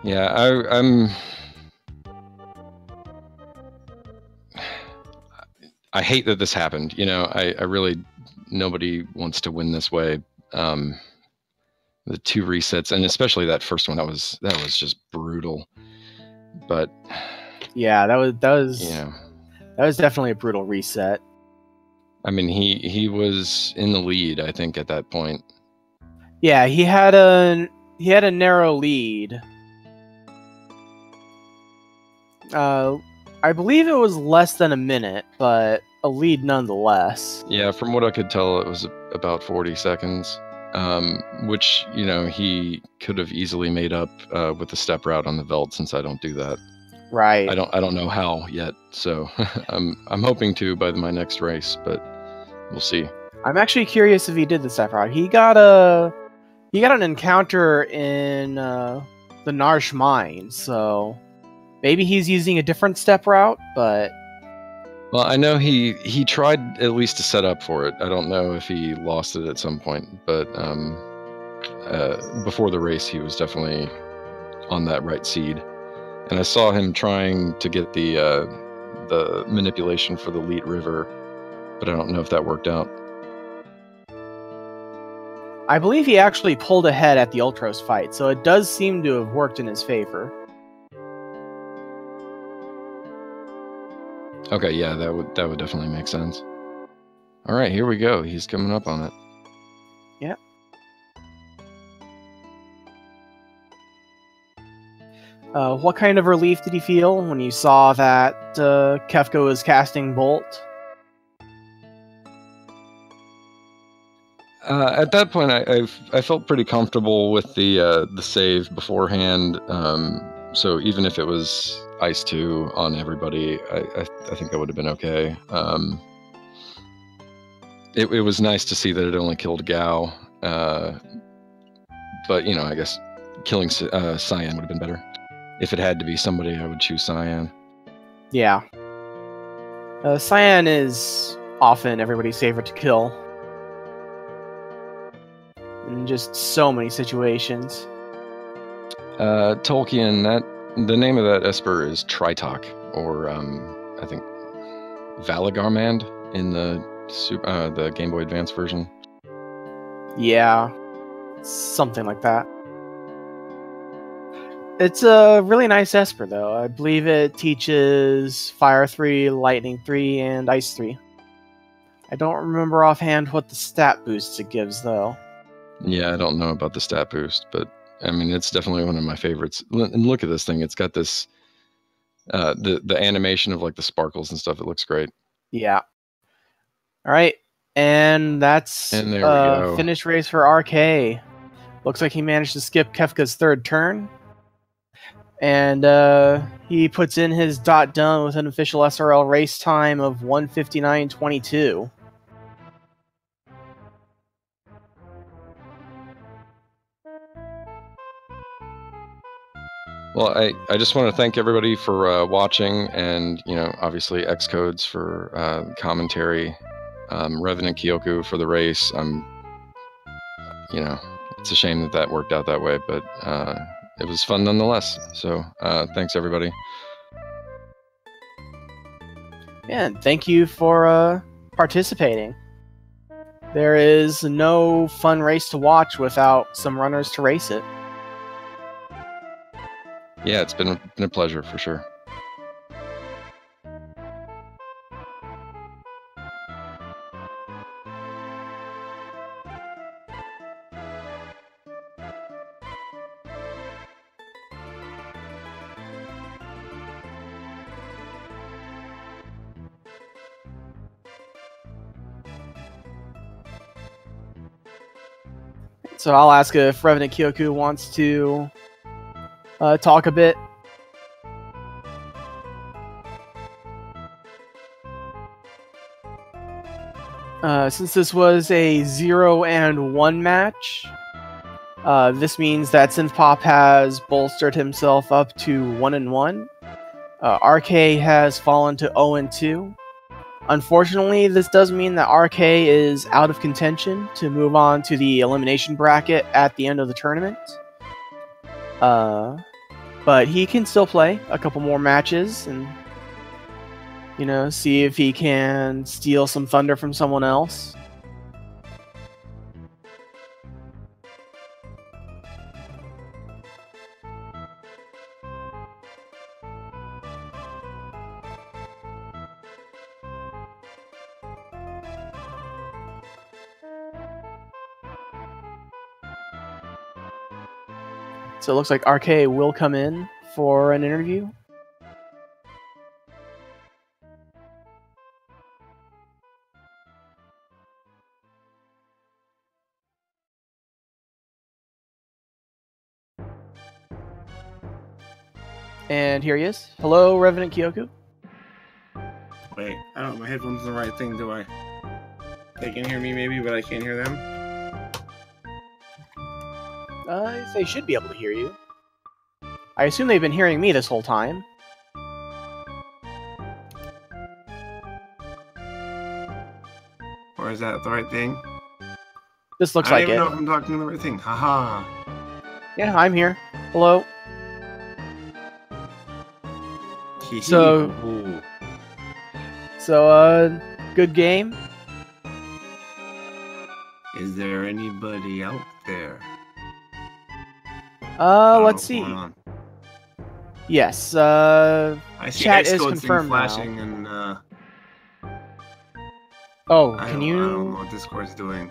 Yeah, I hate that this happened. You know, I really, nobody wants to win this way. The 2 resets, and especially that first one, that was just brutal. But yeah, that was you know, that was definitely a brutal reset. I mean, he was in the lead, I think, at that point. Yeah, he had a narrow lead. I believe it was less than a minute, but a lead nonetheless. Yeah, from what I could tell, it was about 40 seconds, which, you know, he could have easily made up with the step route on the Veld, since I don't do that. Right. I don't know how yet, so I'm hoping to by my next race, but we'll see. I'm actually curious if he did the step route. He got an encounter in the Narshe mine, so maybe he's using a different step route, but... Well, I know he tried at least to set up for it. I don't know if he lost it at some point, but before the race, he was definitely on that right seed. And I saw him trying to get the manipulation for the Leet River, but I don't know if that worked out. I believe he actually pulled ahead at the Ultros fight, so it does seem to have worked in his favor. Okay, yeah, that would definitely make sense. All right, here we go. He's coming up on it. Yeah. What kind of relief did you feel when you saw that Kefka was casting Bolt? At that point, I felt pretty comfortable with the save beforehand. So even if it was Ice 2 on everybody, I think that would have been okay. It was nice to see that it only killed Gao, but you know, I guess killing Cyan would have been better. If it had to be somebody, I would choose Cyan. Yeah. Cyan is often everybody's favorite to kill. In just so many situations. Tolkien, the name of that Esper is Tritok, or I think Valagarmand in the Game Boy Advance version. Yeah, something like that. It's a really nice Esper, though. I believe it teaches Fire 3, Lightning 3, and Ice 3. I don't remember offhand what the stat boosts it gives, though. Yeah, I don't know about the stat boost, but I mean, it's definitely one of my favorites. And look at this thing. It's got this, the animation of like the sparkles and stuff. It looks great. Yeah. All right. And that's there we go. Finish race for RK. Looks like he managed to skip Kefka's third turn. And he puts in his dot done with an official SRL race time of 1:59.22. Well, I just want to thank everybody for watching, and you know, obviously Xcodes for commentary, revenantkioku for the race. You know, it's a shame that worked out that way, but it was fun nonetheless. So thanks everybody. Yeah, and thank you for participating. There is no fun race to watch without some runners to race it. Yeah, it's been a pleasure for sure. So I'll ask if revenantkioku wants to talk a bit. Since this was a 0-1 match, this means that Synthpop has bolstered himself up to 1-1. RK has fallen to 0-2. Unfortunately, this does mean that RK is out of contention to move on to the elimination bracket at the end of the tournament. But he can still play a couple more matches and, you know, see if he can steal some thunder from someone else. So it looks like RK will come in for an interview. And here he is. Hello, revenantkioku. Wait, I don't know, my headphones are the right thing, do I? They can hear me maybe, but I can't hear them? They should be able to hear you. I assume they've been hearing me this whole time. Or is that the right thing? This looks I like don't it. even know if I'm talking the right thing. Haha. Yeah, I'm here. Hello. So- Ooh. So, good game. Is there anybody out there? Let's see. Yes, I see chat is Xcode thing confirmed flashing and oh, I can don't know you what Discord's doing.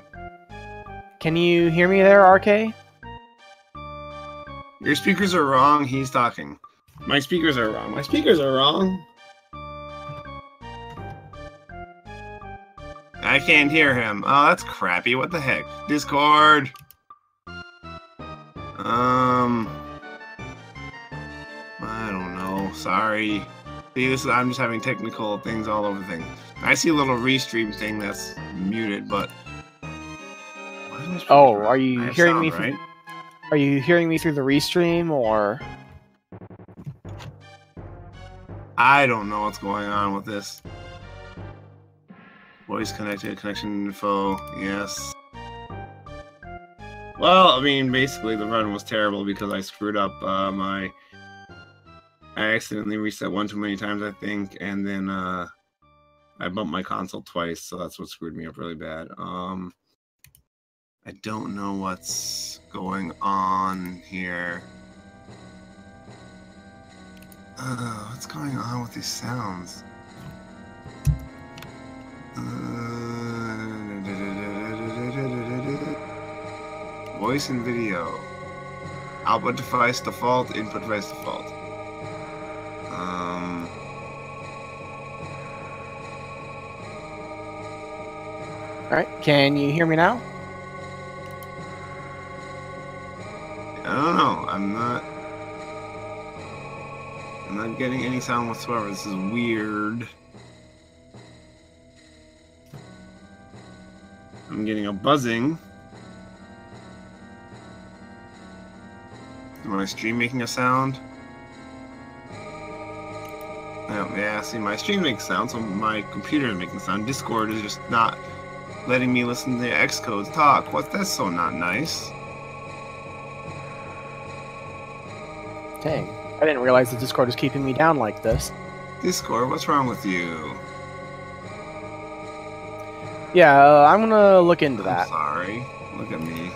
hear me there, RK? Your speakers are wrong, he's talking. My speakers are wrong. My speakers are wrong. I can't hear him. Oh, that's crappy. What the heck? Discord. I don't know. Sorry. See, this is, I'm just having technical things all over things. I see a little restream thing that's muted, but. Why is my speakers Oh, wrong? are you I have hearing sound, me? right? Are you hearing me through the restream or? I don't know what's going on with this. Voice connected, connection info, yes. Well, I mean, basically the run was terrible because I screwed up I accidentally reset one too many times, I think, and then I bumped my console twice, so that's what screwed me up really bad. I don't know what's going on here. What's going on with these sounds? Voice and video. Output device default, input device default. Alright, can you hear me now? I don't know. I'm not getting any sound whatsoever. This is weird. I'm getting a buzzing. Is my stream making a sound? Yeah, see, my stream makes sound, so my computer is making sound. Discord is just not letting me listen to Xcode talk. That's so not nice. Dang, I didn't realize the Discord was keeping me down like this. Discord, what's wrong with you? Yeah, I'm gonna look into I'm that. sorry. Look at me.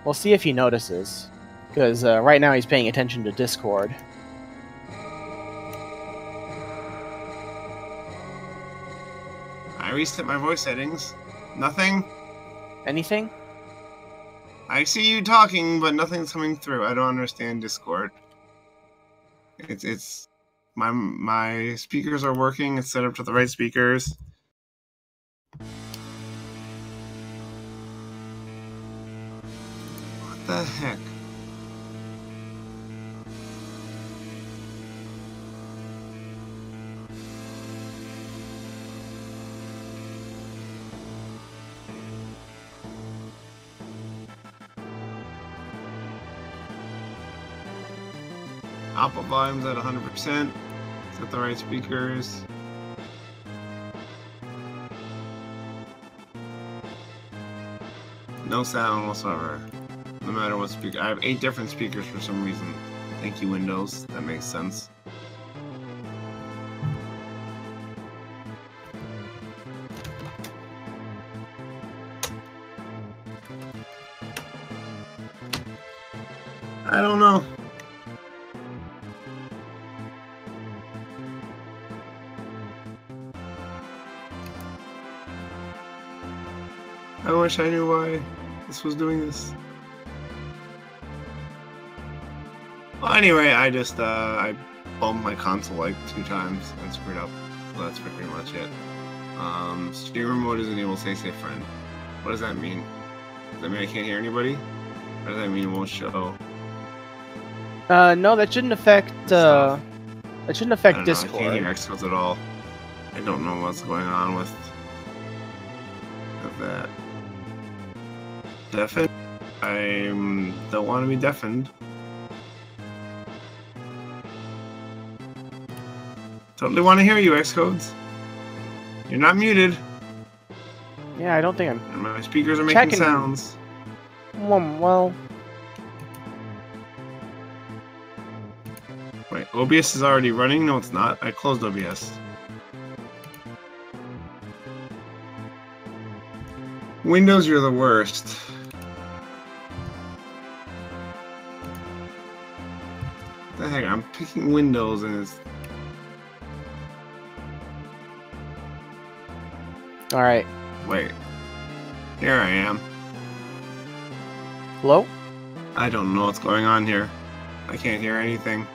We'll see if he notices, because right now he's paying attention to Discord. I reset my voice settings. Nothing? Anything? I see you talking, but nothing's coming through. I don't understand Discord. It's My speakers are working. It's set up to the right speakers. What the heck? Output volume's at 100%. Set the right speakers. No sound whatsoever. No matter what speaker. I have 8 different speakers for some reason. Thank you, Windows. That makes sense. I don't know. I wish I knew why this was doing this. Well, anyway, I just I bumped my console like 2 times and screwed up. So that's pretty much it. Streamer mode is enabled. Stay safe, friend. What does that mean? Does that mean I can't hear anybody? Or does that mean it won't show? No, that shouldn't affect. That shouldn't affect Discord. I can't hear Xcodes at all. I don't know what's going on with that. Deafened? I don't want to be deafened. Totally want to hear you, Xcodes. You're not muted. Yeah, I don't think I'm. And my speakers are making sounds. Well. Wait, OBS is already running? No, it's not. I closed OBS. Windows, you're the worst. What the heck? I'm picking Windows and it's... Alright. Wait. Here I am. Hello? I don't know what's going on here. I can't hear anything.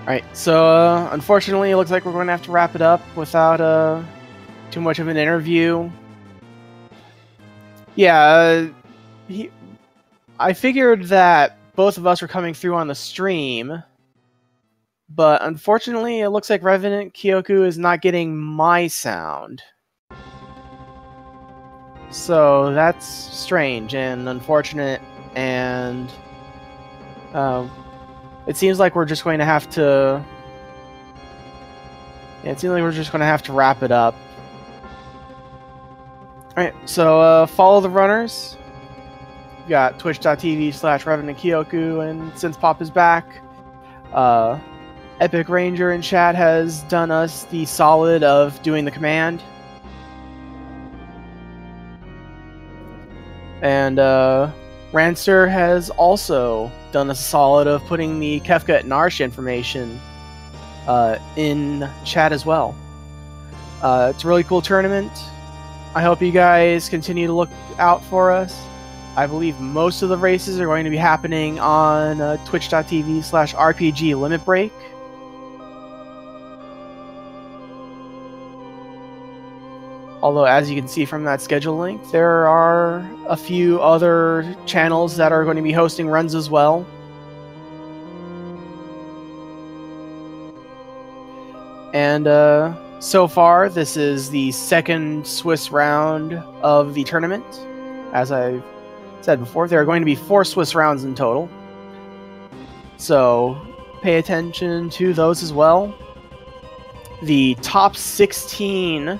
Alright, so unfortunately it looks like we're going to have to wrap it up without too much of an interview. Yeah, I figured that both of us were coming through on the stream, but unfortunately it looks like revenantkioku is not getting my sound. So that's strange and unfortunate, and it seems like we're just going to have to... Yeah, it seems like we're just going to have to wrap it up. Alright, so follow the runners. We've got twitch.tv/revenantkioku and synthpopisback. Epic Ranger in chat has done us the solid of doing the command. And Ranster has also done us a solid of putting the Kefka at Narshe information in chat as well. It's a really cool tournament. I hope you guys continue to look out for us. I believe most of the races are going to be happening on twitch.tv/RPG Limit Break. Although, as you can see from that schedule link, there are a few other channels that are going to be hosting runs as well. And so far, this is the second Swiss round of the tournament. As I've said before, there are going to be 4 Swiss rounds in total. So pay attention to those as well. The top 16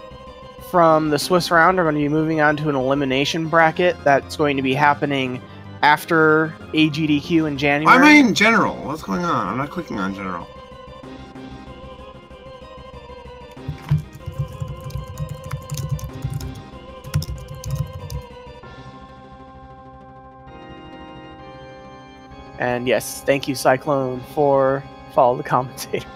from the Swiss round are going to be moving on to an elimination bracket that's going to be happening after AGDQ in January. Why am I in general? What's going on? I'm not clicking on general. And yes, thank you, Cyclone, for follow the commentator.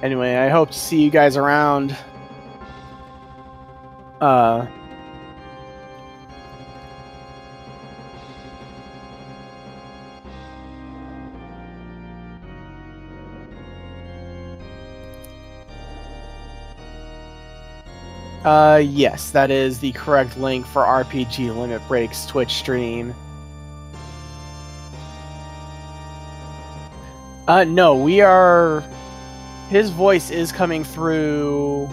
Anyway, I hope to see you guys around. Yes, that is the correct link for RPG Limit Break's Twitch stream. No, we are... His voice is coming through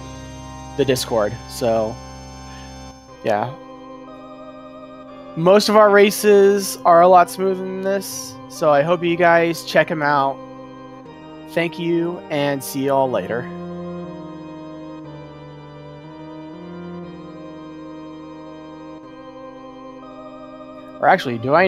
the Discord, so... Yeah. Most of our races are a lot smoother than this, so I hope you guys check him out. Thank you, and see you all later. Or actually, do I